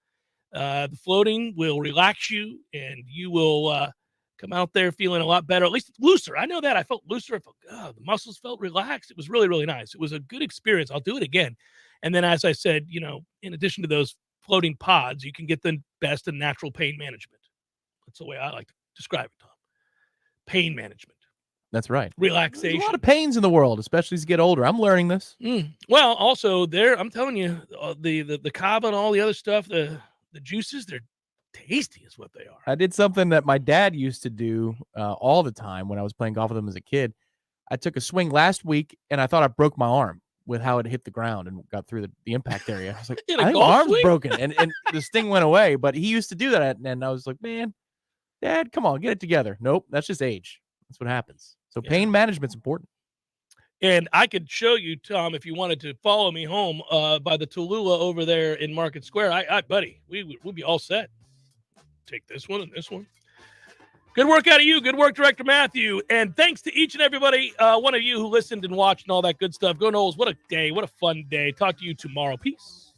The floating will relax you, and you will come out there feeling a lot better. At least it's looser. I know that. I felt looser. I felt, the muscles felt relaxed. It was really, really nice. It was a good experience. I'll do it again. And then, as I said, in addition to those floating pods, you can get the best in natural pain management. That's the way I like to describe it, Tom. Pain management. That's right. Relaxation. There's a lot of pains in the world, especially as you get older. I'm learning this. Well, also I'm telling you, the kava and all the other stuff, the juices, they're tasty is what they are. I did something that my dad used to do all the time when I was playing golf with him as a kid. I took a swing last week, and I thought I broke my arm with how it hit the ground and got through the impact area. I was like, I think my arm's broken, and the sting went away. But he used to do that, and I was like, man, Dad, come on, get it together. Nope, that's just age. That's what happens. So pain management's important. And I could show you, Tom, if you wanted to follow me home by the Tallulah over there in Market Square. Buddy, we'll be all set. Take this one and this one. Good work out of you. Good work, Director Matthew. And thanks to each and everybody, one of you who listened and watched and all that good stuff. Go Noles. What a day. What a fun day. Talk to you tomorrow. Peace.